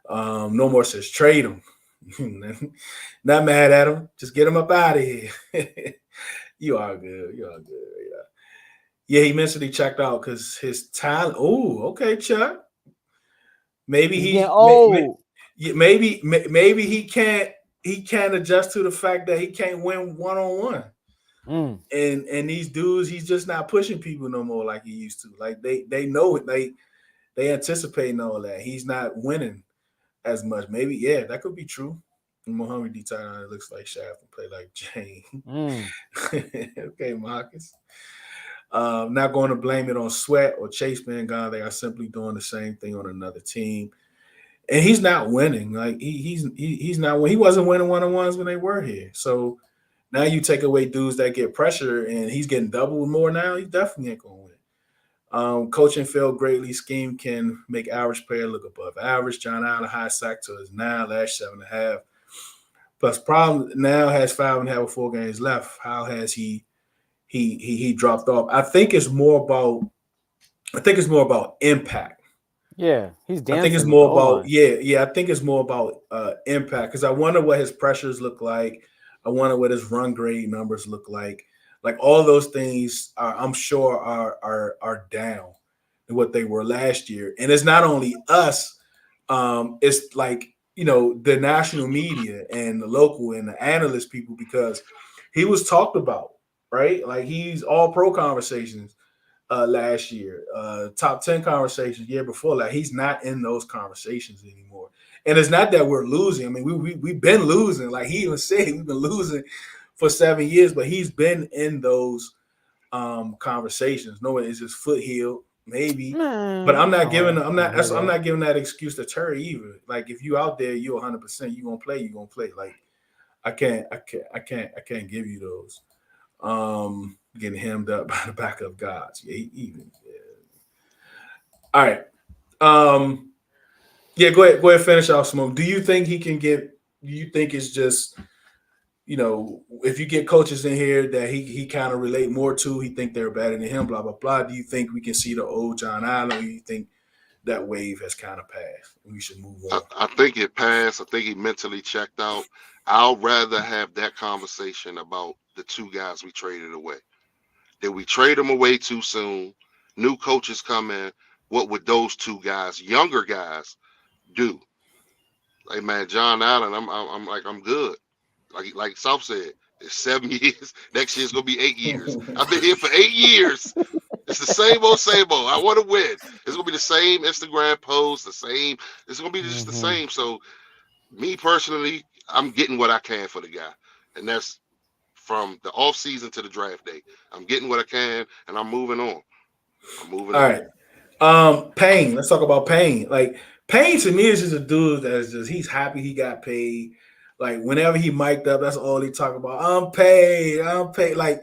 S1: No more says trade him. Not mad at him. Just get him up out of here. You are good. You are good. Yeah, he mentally checked out because his talent. Oh, okay, Chuck. Maybe he's
S2: old.
S1: maybe he can't adjust to the fact that he can't win one-on-one. And these dudes, he's just not pushing people no more like he used to. Like they know it. They anticipate all that. He's not winning as much. Maybe, yeah, that could be true. Muhammad D. Tyler looks like Shaft and play like Jane. Okay, Marcus. Not going to blame it on Sweat or Chase being gone. They are simply doing the same thing on another team. And he's not winning. Like he's not. He wasn't winning one-on-ones when they were here. So now you take away dudes that get pressure, and he's getting double more now. He definitely ain't gonna win. Coaching failed greatly. Scheme can make average player look above average. John Allen high sack to his 9, last 7.5. Plus, problem now has 5.5 with 4 games left. How has he dropped off? I think it's more about impact.
S2: Yeah, he's dancing.
S1: I think it's more about I think it's more about impact because I wonder what his pressures look like. I wonder what his run grade numbers look like. Like all those things, I'm sure are down than what they were last year. And it's not only us. It's like the national media and the local and the analyst people because he was talked about, right? Like he's all pro conversations last year, top 10 conversations year before. Like he's not in those conversations anymore. And it's not that we're losing. I mean, we've been losing. Like he even said, we've been losing for 7 years, but he's been in those conversations. No, it's his foot healed, maybe. But I'm not giving that excuse to Terry either. Like if you out there, you 100%, you gonna play. Like I can't give you those. Getting hemmed up by the backup guys. Yeah, even. Yeah. All right. Yeah, go ahead, finish off, Smoke. Do you think he can get? Do you think it's just, if you get coaches in here that he kind of relate more to, he think they're better than him, blah blah blah. Do you think we can see the old John Allen? Or do you think that wave has kind of passed? We should move on.
S5: I think it passed. I think he mentally checked out. I'll rather have that conversation about the 2 guys we traded away. Did we trade them away too soon? New coaches come in. What would those 2 guys, younger guys, do? Like, man, John Allen, I'm good. Like Souf said, it's 7 years. Next year's gonna be 8 years. I've been here for 8 years. It's the same old. I want to win. It's gonna be the same Instagram post, the same. It's gonna be just the same. So, me personally, I'm getting what I can for the guy, and that's from the off season to the draft day. I'm getting what I can, and I'm moving on.
S1: All right. Payne. Let's talk about Payne. Like Payne to me is just a dude that's just he's happy he got paid. Like whenever he mic'd up, that's all he talk about. I'm paid. Like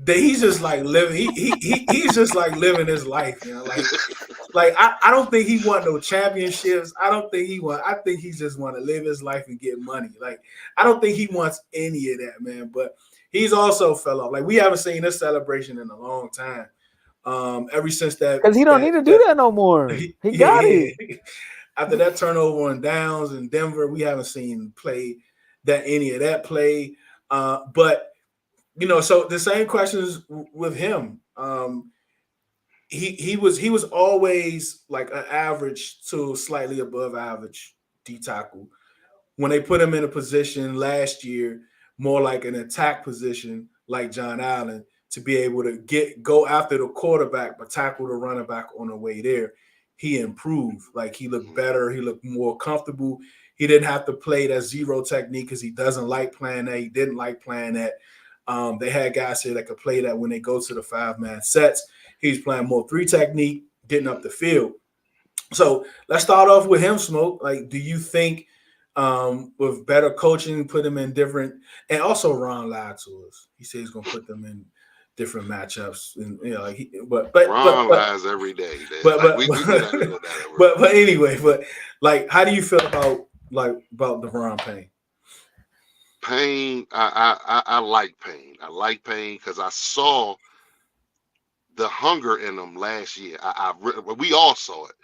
S1: he's just like living. He's just like living his life. Like I don't think he want no championships. I think he just want to live his life and get money. Like I don't think he wants any of that, man. But he's also fell off. Like we haven't seen this celebration in a long time. Ever since that,
S2: because he don't need to do that no more. He got it.
S1: After that turnover on downs in Denver, we haven't seen play any of that play. But so the same questions with him. He was always like an average to slightly above average D tackle. When they put him in a position last year, more like an attack position, like John Allen, to be able to go after the quarterback but tackle the running back on the way there. he improved. Like he looked better, he looked more comfortable. He didn't have to play that zero technique because he doesn't like playing that. He didn't like playing that. They had guys here that could play that when they go to the 5-man sets. He's playing more 3 technique, getting up the field. So let's start off with him, Smoke. Like, do you think with better coaching, put him in different, and also Ron lied to us. He said he's gonna put them in different matchups, and like but
S5: Ron lies every day.
S1: But anyway, but like, how do you feel about DeVron Payne?
S5: Payne, I like Payne. I like Payne because I saw the hunger in him last year. We all saw it.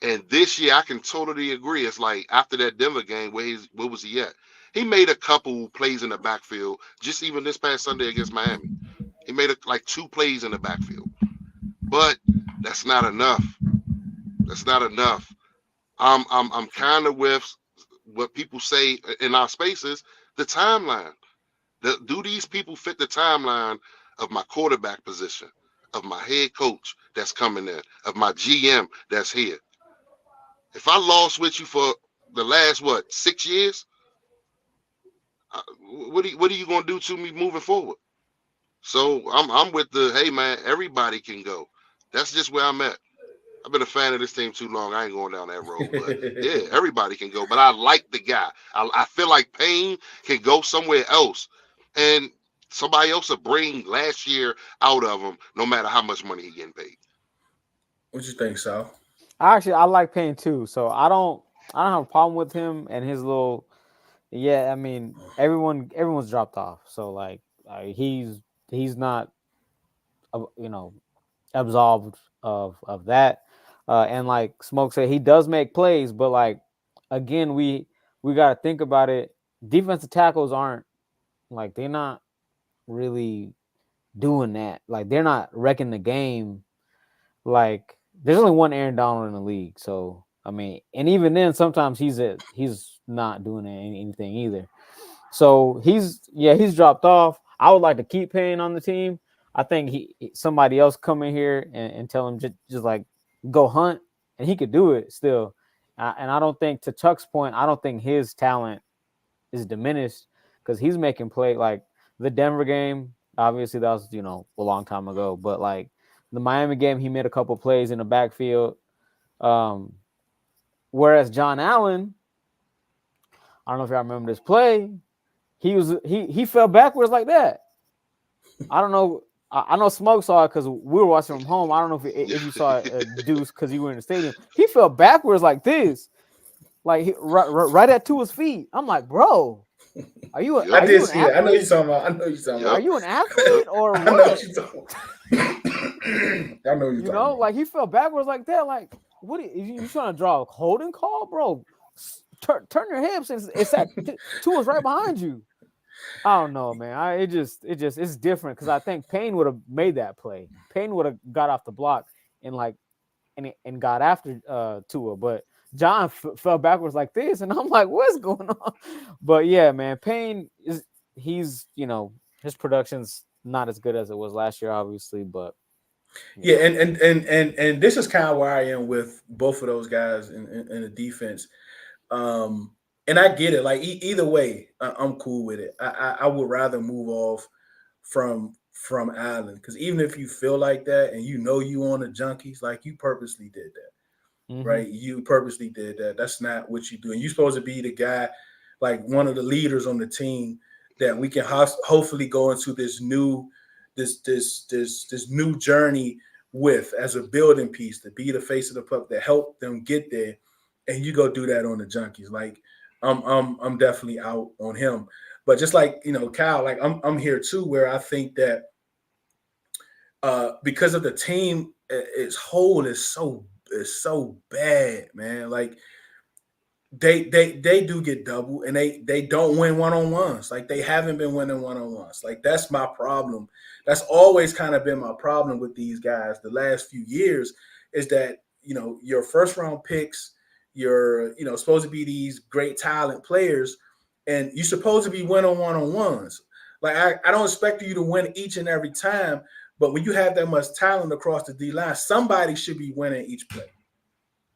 S5: And this year, I can totally agree. It's like after that Denver game, where was he at? He made a couple plays in the backfield, just even this past Sunday against Miami. He made like 2 plays in the backfield. But that's not enough. That's not enough. I'm kind of with what people say in our spaces, the timeline. Do these people fit the timeline of my quarterback position, of my head coach that's coming in, of my GM that's here? If I lost with you for the last 6 years, what are you gonna do to me moving forward? So I'm with the, hey man, everybody can go. That's just where I'm at. I've been a fan of this team too long. I ain't going down that road. But yeah, everybody can go. But I like the guy. I feel like Payne can go somewhere else, and somebody else will bring last year out of him, no matter how much money he getting paid.
S1: What you think, Sal?
S2: I like Payne too, so I don't have a problem with him and his little. Yeah, I mean, everyone's dropped off, so like he's not, absolved of that. And like Smoke said, he does make plays, but like again, we got to think about it. Defensive tackles aren't like, they're not really doing that. Like, they're not wrecking the game. Like, there's only one Aaron Donald in the league, so I mean, and even then, sometimes he's not doing anything either. So he's dropped off. I would like to keep Payne on the team. I think somebody else come in here and tell him just like go hunt, and he could do it still. And I don't think, to Chuck's point, I don't think his talent is diminished because he's making play. Like the Denver game, obviously that was a long time ago, but like the Miami game, he made a couple plays in the backfield. Whereas John Allen, I don't know if y'all remember this play. He fell backwards like that. I don't know. I know Smoke saw it because we were watching from home. I don't know if you saw Deuce because you were in the stadium. He fell backwards like this, like right at Tua's feet. I'm like, bro, are you?
S1: I did see it. I know you're talking about.
S2: Are you an athlete or what?
S1: I know what you're talking about. I know you're talking about.
S2: Like he fell backwards like that. Like, what? You trying to draw a holding call, bro? Turn your hips. It's at Tua's right behind you. I don't know, man. It's different because I think Payne would have made that play. Payne would have got off the block and got after Tua, but John fell backwards like this, and I'm like, what's going on? But yeah, man, Payne he's his production's not as good as it was last year, obviously, but
S1: yeah, and this is kind of where I am with both of those guys in the defense. And I get it. Like either way, I'm cool with it. I would rather move off from Allen, because even if you feel like that and you on the junkies, like you purposely did that, right? You purposely did that. That's not what you do. And you're supposed to be the guy, like one of the leaders on the team that we can hopefully go into this new journey with as a building piece, to be the face of the puck, to help them get there. And you go do that on the junkies. Like I'm definitely out on him. But just like Kyle, like I'm here too, where I think that because of the team its whole is so bad, man. Like they do get double, and they don't win one-on-ones. Like they haven't been winning one-on-ones. Like that's my problem. That's always kind of been my problem with these guys the last few years, is that your first round picks, you're supposed to be these great talent players, and you're supposed to be winning one-on-ones. Like I don't expect you to win each and every time, but when you have that much talent across the D line, somebody should be winning each play.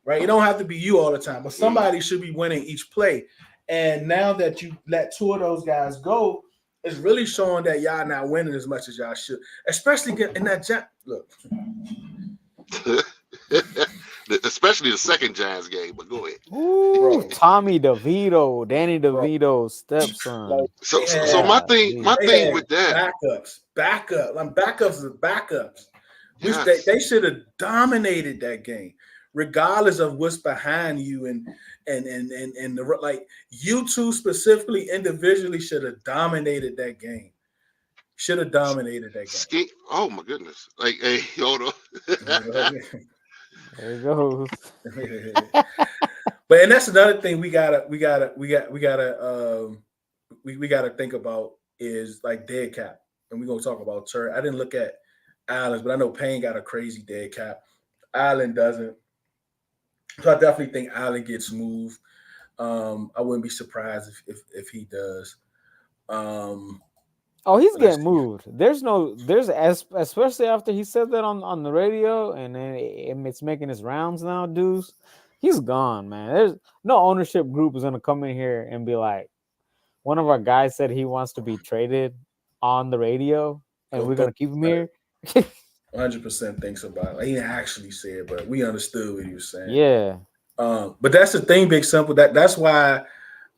S1: right? It don't have to be you all the time, but somebody should be winning each play. And now that you let two of those guys go, it's really showing that y'all not winning as much as y'all should, especially in that look.
S5: Especially the second Giants game, but go ahead.
S2: Ooh, Tommy DeVito, Danny DeVito's stepson.
S1: Like,
S5: So my thing with that,
S1: backups is backups.
S5: yes.
S1: They should have dominated that game, regardless of what's behind you and the like. You two specifically, individually, should have dominated that game. Should have dominated that game.
S5: Oh my goodness! Like, hey, hold on.
S2: There it goes.
S1: But and that's another thing we gotta think about is like dead cap, and we're gonna talk about Turk. I didn't look at Allen's, but I know Payne got a crazy dead cap. Allen doesn't, so I definitely think Allen gets moved. I wouldn't be surprised if he does.
S2: Oh, he's getting moved. There's especially after he said that on the radio, and then it's making his rounds now, Deuce. He's gone, man. There's no ownership group is gonna come in here and be like, one of our guys said he wants to be traded on the radio, and we're gonna keep him here.
S1: 100% thinks about it. He didn't actually say it, but we understood what he was saying.
S2: Yeah.
S1: But that's the thing, Big Simple. That's why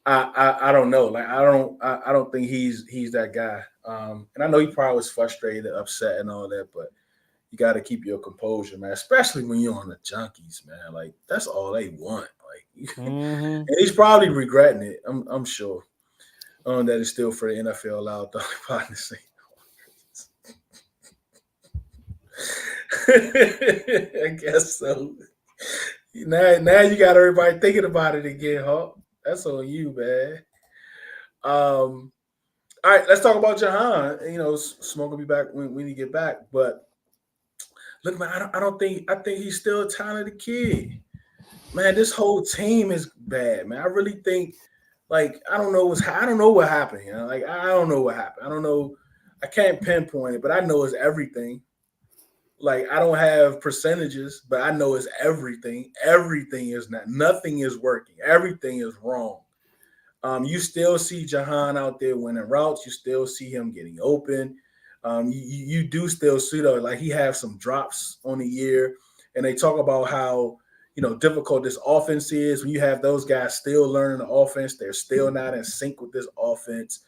S1: I don't know. Like I don't think he's that guy. And I know he probably was frustrated, upset, and all that, but you got to keep your composure, man. Especially when you're on the Junkies, man. Like that's all they want. Like, and he's probably regretting it. I'm sure. That is still for the NFL allowed though. Probably the same. I guess so. Now you got everybody thinking about it again, Hawk. That's on you, man. All right, let's talk about Jahan. You know, Smoke will be back when you get back. But look, man, I think he's still a talented kid. Man, this whole team is bad, man. I really think, like, I don't know what happened. You know, like I don't know what happened. I don't know. I can't pinpoint it, but I know it's everything. Like I don't have percentages, but I know it's everything. Everything is nothing is working. Everything is wrong. You still see Jahan out there winning routes. You still see him getting open. You do still see though, like he has some drops on the year, and they talk about how difficult this offense is when you have those guys still learning the offense. They're still not in sync with this offense.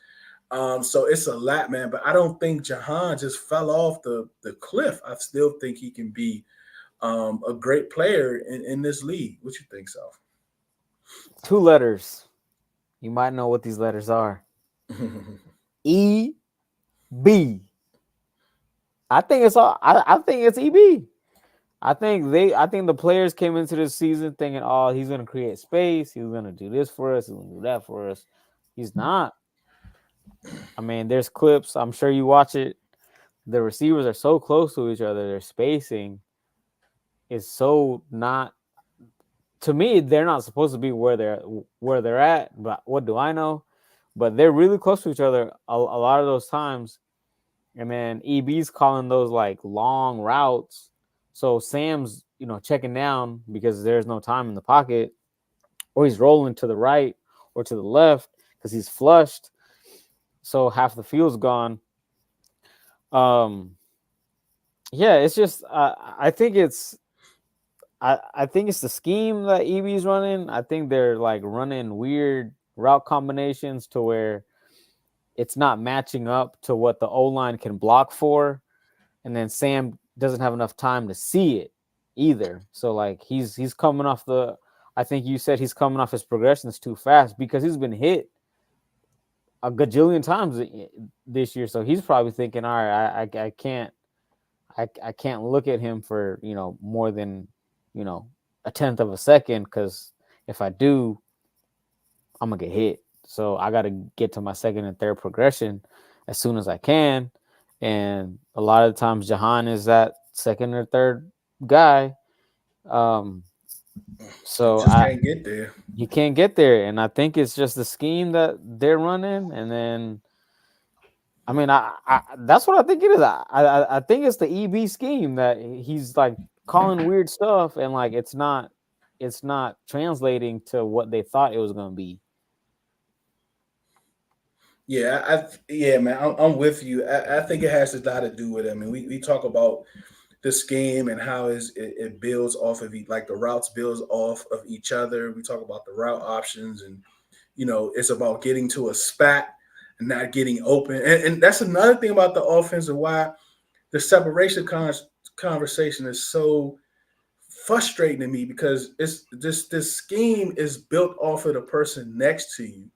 S1: So it's a lot, man. But I don't think Jahan just fell off the cliff. I still think he can be a great player in this league. What you think, Souf?
S2: 2 letters. You might know what these letters are. E-B. I think it's all. I think it's EB. I think the players came into this season thinking, oh, he's going to create space. He's going to do this for us. He's going to do that for us. He's not. I mean, there's clips. I'm sure you watch it. The receivers are so close to each other. Their spacing is so not. To me, they're not supposed to be where they're at. But what do I know? But they're really close to each other a lot of those times. And then EB's calling those like long routes. So Sam's, checking down because there's no time in the pocket, or he's rolling to the right or to the left because he's flushed. So half the field's gone. Yeah, it's just I think it's the scheme that EB's running. I think they're like running weird route combinations to where it's not matching up to what the O-line can block for, and then Sam doesn't have enough time to see it either. So like he's coming off I think you said he's coming off his progressions too fast because he's been hit a gajillion times this year. So he's probably thinking, all right, I can't look at him for more than a tenth of a second, because if I do, I'm gonna get hit. So I got to get to my second and third progression as soon as I can. And a lot of times Jahan is that second or third guy. So
S1: can't get there.
S2: You can't get there. And I think it's just the scheme that they're running. And then, I mean, I that's what I think it is. I think it's the EB scheme that he's like calling weird stuff, and like it's not it's not translating to what they thought it was going to be.
S1: Yeah, yeah, man, I'm with you. I think it has a lot to do with it. I mean, we talk about the scheme and how it builds off of like the routes builds off of each other. We talk about the route options, and it's about getting to a spot and not getting open. And that's another thing about the offense and why the separation conversation is so frustrating to me, because it's this scheme is built off of the person next to you.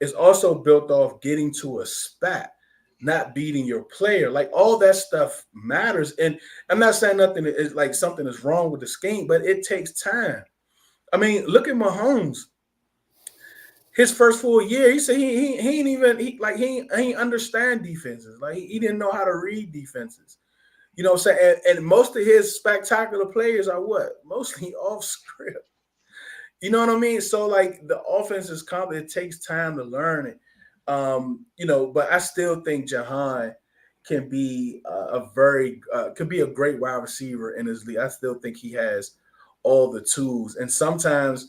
S1: It's also built off getting to a spot, not beating your player. Like, all that stuff matters. And I'm not saying nothing is like something is wrong with the scheme, but it takes time. I mean, look at Mahomes. His first full year, he said he ain't even he ain't understand defenses. Like, he didn't know how to read defenses. You know what I'm saying? And most of his spectacular players are what? Mostly off script. You know what I mean? So, like, the offense is complex. It takes time to learn it. But I still think Jahan can be could be a great wide receiver in his league. I still think he has all the tools. And sometimes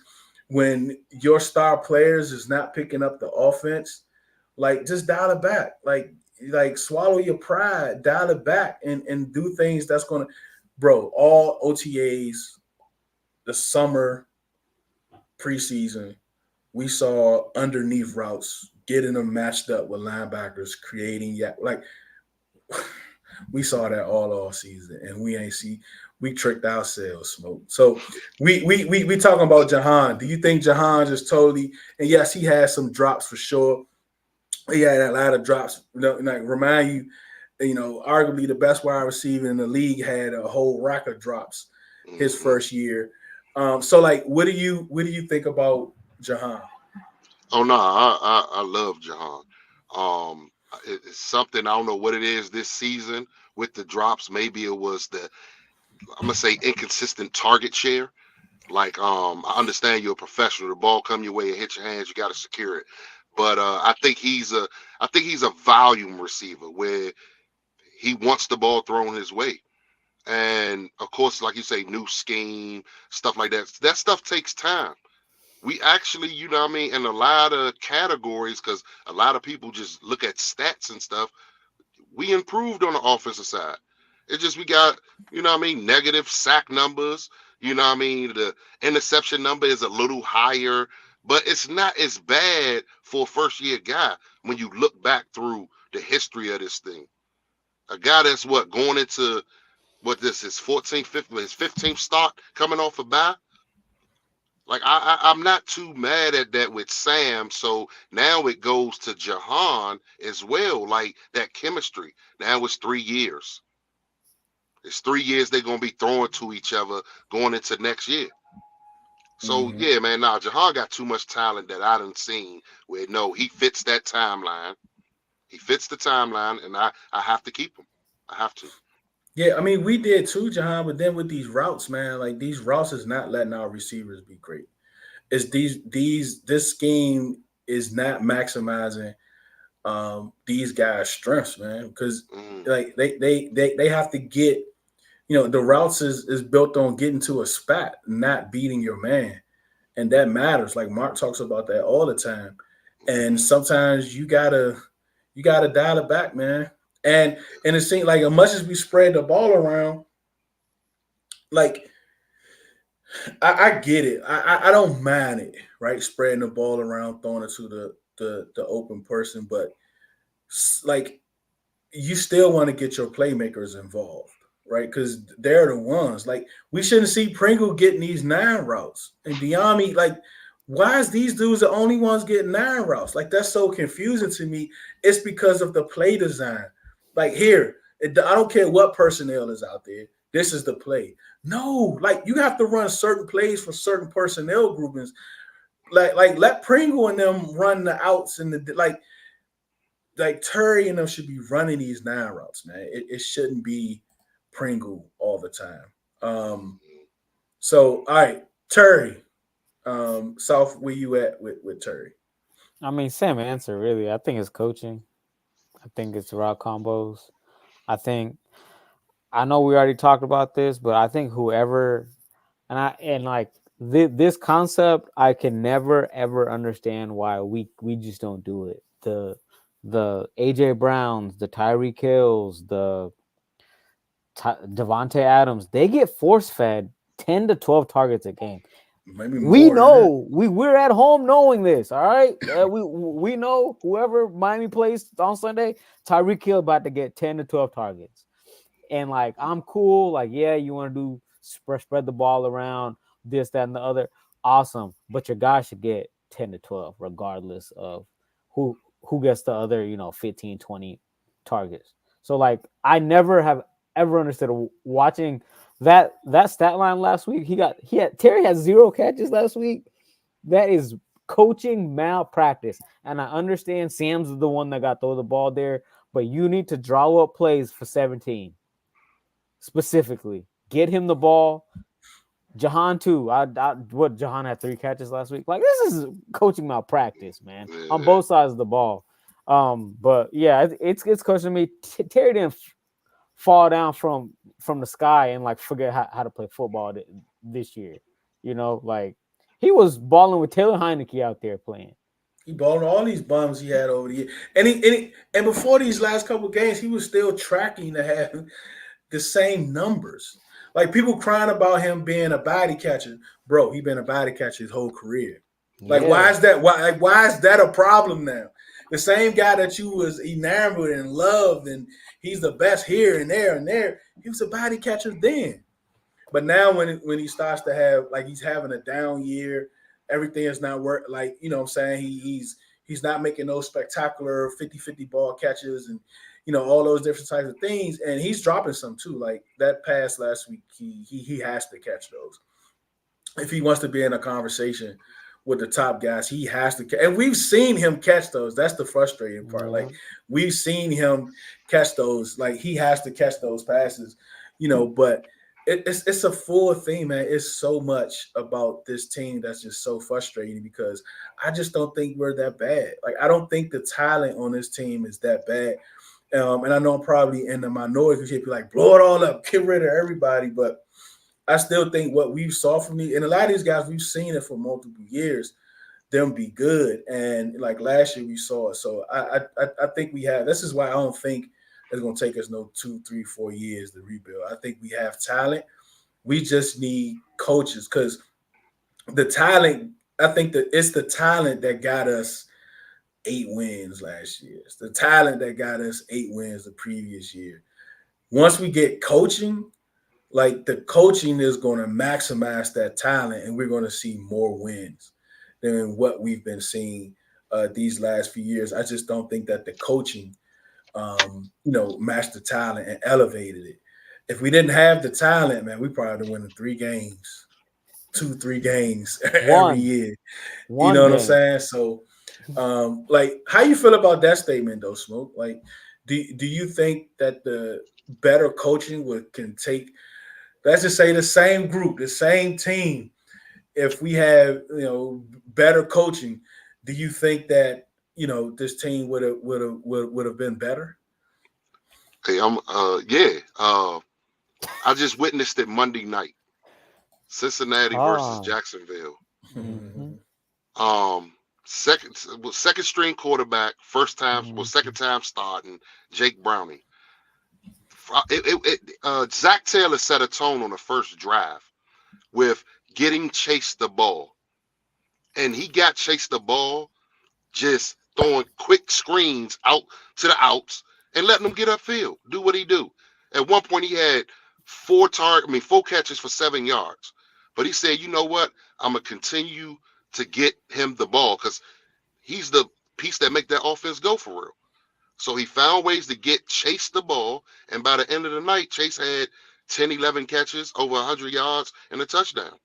S1: when your star players is not picking up the offense, like, just dial it back. Like swallow your pride, dial it back, and do things that's gonna, bro. All OTAs, the summer, preseason, we saw underneath routes, getting them matched up with linebackers, creating we saw that all season, and we tricked ourselves, smoke. So we talking about Jahan. Do you think Jahan just totally? And yes, he has some drops for sure. He had a lot of drops. Like, remind you, arguably the best wide receiver in the league had a whole rack of drops his first year. So, like, what do you think about Jahan?
S5: Oh no, I love Jahan. It's something, I don't know what it is this season with the drops. Maybe it was I'm gonna say inconsistent target share. Like, I understand you're a professional. The ball come your way and hit your hands, you got to secure it. But I think he's a volume receiver where he wants the ball thrown his way. And of course, like you say, new scheme, stuff like that. That stuff takes time. We actually, you know what I mean, in a lot of categories, because a lot of people just look at stats and stuff, we improved on the offensive side. It's just we got, you know what I mean, negative sack numbers. You know what I mean? The interception number is a little higher, but it's not as bad for a first year guy when you look back through the history of this thing. A guy that's going into his 14th, 15th, his 15th start coming off a bye. Like, I'm not too mad at that with Sam. So now it goes to Jahan as well. Like, that chemistry. Now it's 3 years. It's 3 years they're gonna be throwing to each other going into next year. So yeah, man, Jahan got too much talent that I done seen where no, he fits that timeline. He fits the timeline, and I have to keep him. I have to.
S1: Yeah, I mean, we did too, Jahan. But then with these routes, man, like, these routes is not letting our receivers be great. It's this scheme is not maximizing these guys' strengths, man. Because, like, they have to get, the routes is built on getting to a spot, not beating your man. And that matters. Like, Mark talks about that all the time. And sometimes you gotta dial it back, man. And it seems like, as much as we spread the ball around, like, I get it. I don't mind it, right? Spreading the ball around, throwing it to the open person, but, like, you still want to get your playmakers involved, right? Because they're the ones. Like, we shouldn't see Pringle getting these 9 routes, and Diami, like, why is these dudes the only ones getting 9 routes? Like, that's so confusing to me. It's because of the play design. Like, here, I don't care what personnel is out there. This is the play. No, like, you have to run certain plays for certain personnel groupings. Like let Pringle and them run the outs and the like Terry and them should be running these 9 routes, man. It shouldn't be Pringle all the time. So, all right, Terry. Souf, where you at with Terry?
S2: I mean, same answer, really. I think it's coaching. I think it's route combos. I know we already talked about this, but I think whoever, and like this concept, I can never ever understand why we just don't do it. The AJ Browns, the Tyreek Hills, the Devontae Adams, they get force fed 10 to 12 targets a game.
S1: Maybe
S2: We
S1: more than that.
S2: know we're at home knowing this. All right, we know whoever Miami plays on Sunday, Tyreek Hill about to get 10 to 12 targets. And like, I'm cool. Like, yeah, you want to do spread the ball around, this, that, and the other. Awesome. But your guy should get 10 to 12, regardless of who gets the other, 15, 20 targets. So like, I never have ever understood watching that stat line last week. Terry had 0 catches last week. That is coaching malpractice. And I understand Sam's the one that got throw the ball there, but you need to draw up plays for 17. Specifically, get him the ball. Jahan too. Jahan had 3 catches last week. Like, this is coaching malpractice, man, on both sides of the ball. But yeah, it's coaching me. Terry didn't fall down from the sky and like forget how to play football this year. Like, he was balling with Taylor Heineke out there playing.
S1: He balled all these bums he had over the year, and before these last couple of games, he was still tracking to have the same numbers. Like, people crying about him being a body catcher. Bro, he been a body catcher his whole career. Like, why is that? Why is that a problem now? The same guy that you was enamored and loved, and he's the best here and there and there. He was a body catcher then. But now when he starts to have, like, he's having a down year, everything is not work. Like, what I'm saying, he's not making those spectacular 50-50 ball catches and all those different types of things. And he's dropping some too. Like that pass last week, he has to catch those. If he wants to be in a conversation with the top guys, he has to. And we've seen him catch those. That's the frustrating part. Like, we've seen him catch those. Like, he has to catch those passes, but it's a full thing, man. It's so much about this team that's just so frustrating because I just don't think we're that bad. Like, I don't think the talent on this team is that bad. And I know I'm probably in the minority because you'd be like, blow it all up, get rid of everybody. But I still think what we saw from and a lot of these guys, we've seen it for multiple years, them be good. And like last year we saw it. So I think we have. This is why I don't think it's going to take us no 2, 3, 4 years to rebuild. I think we have talent. We just need coaches because the talent, I think that it's the talent that got us 8 wins last year. It's the talent that got us 8 wins the previous year. Once we get coaching, like, the coaching is going to maximize that talent, and we're going to see more wins than what we've been seeing these last few years. I just don't think that the coaching, matched the talent and elevated it. If we didn't have the talent, man, we probably would win 3 games, 2, 3 games every year. You know what I'm saying? So, like, how you feel about that statement though, Smoke? Like, do you think that the better coaching can take, let's just say, the same group, the same team, if we have better coaching, do you think that this team would have been better?
S5: Hey, I just witnessed it Monday night, Cincinnati versus Jacksonville.
S2: Mm-hmm.
S5: Second string quarterback, second time starting, Jake Browning. Zach Taylor set a tone on the first drive with getting chased the ball, and he got chased the ball, just throwing quick screens out to the outs and letting them get upfield, do what he do. At one point, he had 4 catches for 7 yards, but he said, "You know what? I'm gonna continue to get him the ball because he's the piece that make that offense go for real." So he found ways to get Chase the ball, and by the end of the night, Chase had 10, 11 catches, over 100 yards, and a touchdown.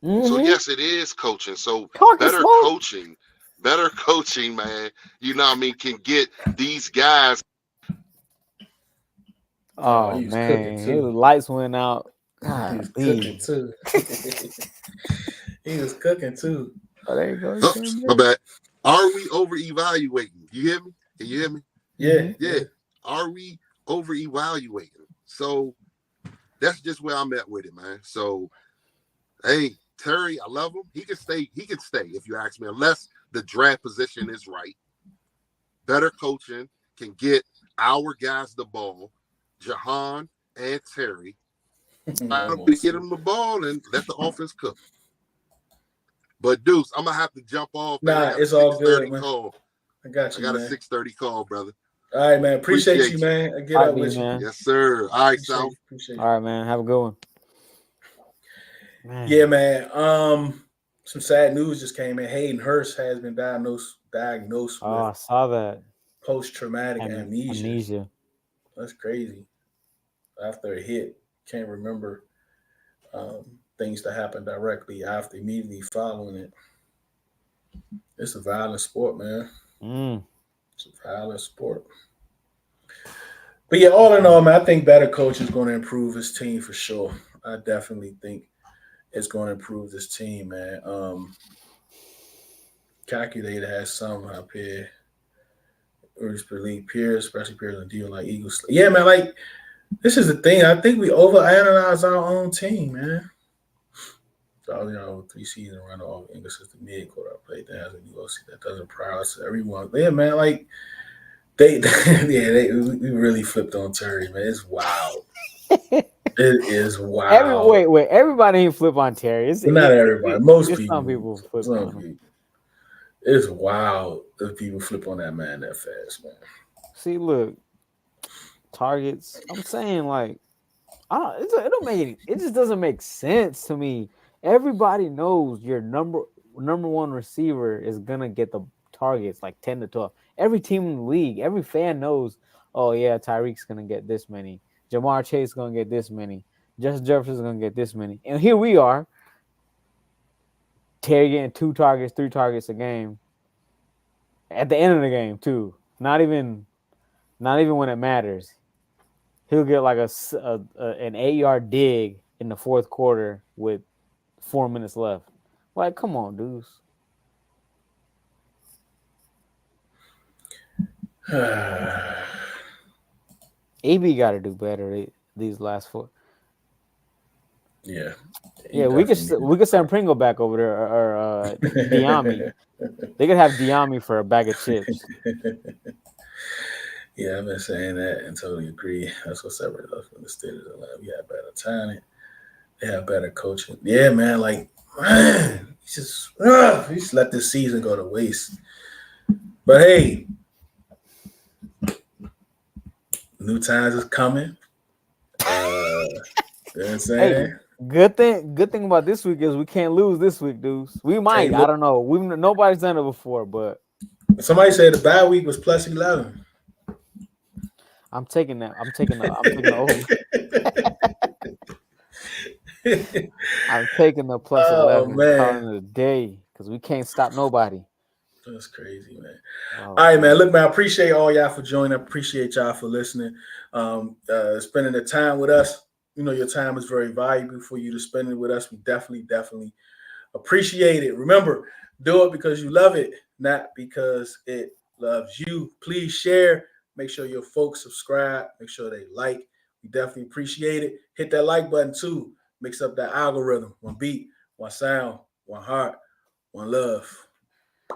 S5: Mm-hmm. So, yes, it is coaching. So better coaching, man, can get these guys.
S2: Oh, man, his lights went out.
S1: He was cooking too. He was cooking too.
S2: Oh, there you go.
S5: My bad. Are we over-evaluating? You hear me? Can you hear me?
S1: Yeah.
S5: Are we over-evaluating? So that's just where I'm at with it, man. So, hey, Terry, I love him. He can stay. He can stay if you ask me, unless the draft position is right. Better coaching can get our guys the ball, Jahan and Terry. Get him the ball and let the offense cook. But Deuce, I'm gonna have to jump off.
S1: Nah, it's all good, man.
S5: Call.
S1: I got you.
S5: I got
S1: man.
S5: a 6:30 call, brother.
S1: All right, man. Appreciate you, man. I get up with you,
S2: man.
S5: Yes, sir. All right, Souf.
S1: Appreciate you.
S2: All right, man. Have a good one. Man.
S1: Yeah, man. Some sad news just came in. Hayden Hurst has been diagnosed with
S2: I saw that.
S1: Post-traumatic amnesia. That's crazy. After a hit, can't remember things that happened directly after, immediately following it. It's a violent sport, man. It's a violent sport. But yeah, all in all, man, I think better coach is going to improve his team for sure. I definitely think it's going to improve this team, man. Calculator has some up here. League peers, especially peers on deal like Eagles. Yeah, man, like this is the thing. I think we overanalyze our own team, man. So, 3 season run all English is the mid quarter I played that has a UOC that doesn't prioritize everyone. Yeah, man, like we really flipped on Terry, man. It's wild. It is wild.
S2: Wait. Everybody ain't flip on Terry.
S1: Not everybody. Most people.
S2: Some people flip on him.
S1: It's wild if people flip on that man that fast, man.
S2: See, look, targets. I'm saying, like, it just doesn't make sense to me. Everybody knows your number one receiver is gonna get the targets, like 10 to 12. Every team in the league, every fan knows. Oh yeah, Tyreek's gonna get this many. Jamar Chase is gonna get this many. Justin Jefferson's gonna get this many. And here we are. Terry getting 2 targets, 3 targets a game. At the end of the game, too. Not even when it matters. He'll get like an 8-yard dig in the fourth quarter with 4 minutes left. Like, come on, Deuce. AB got to do better these last 4.
S1: Yeah.
S2: We could send Pringle back over there or Diami. They could have Diami for a bag of chips.
S1: Yeah, I've been saying that and totally agree. That's what separates us from the Steelers. We have better talent. They have better coaching. Yeah, man. Like, man, you just let this season go to waste. But hey, new times is coming. You know what I'm saying?
S2: Hey, good thing about this week is we can't lose this week, Deuce. We might. I don't know. Nobody's done it before, but
S1: somebody said the bye week was plus 11.
S2: I'm taking that. I'm taking the over. I'm taking the plus 11 calling it a day because we can't stop nobody.
S1: That's crazy, man. All right, man. Look, man, I appreciate all y'all for joining. I appreciate y'all for listening. Spending the time with us. You know, your time is very valuable for you to spend it with us. We definitely appreciate it. Remember, do it because you love it, not because it loves you. Please share. Make sure your folks subscribe. Make sure they like. We definitely appreciate it. Hit that like button too. Mix up that algorithm. One beat, one sound, one heart, one love.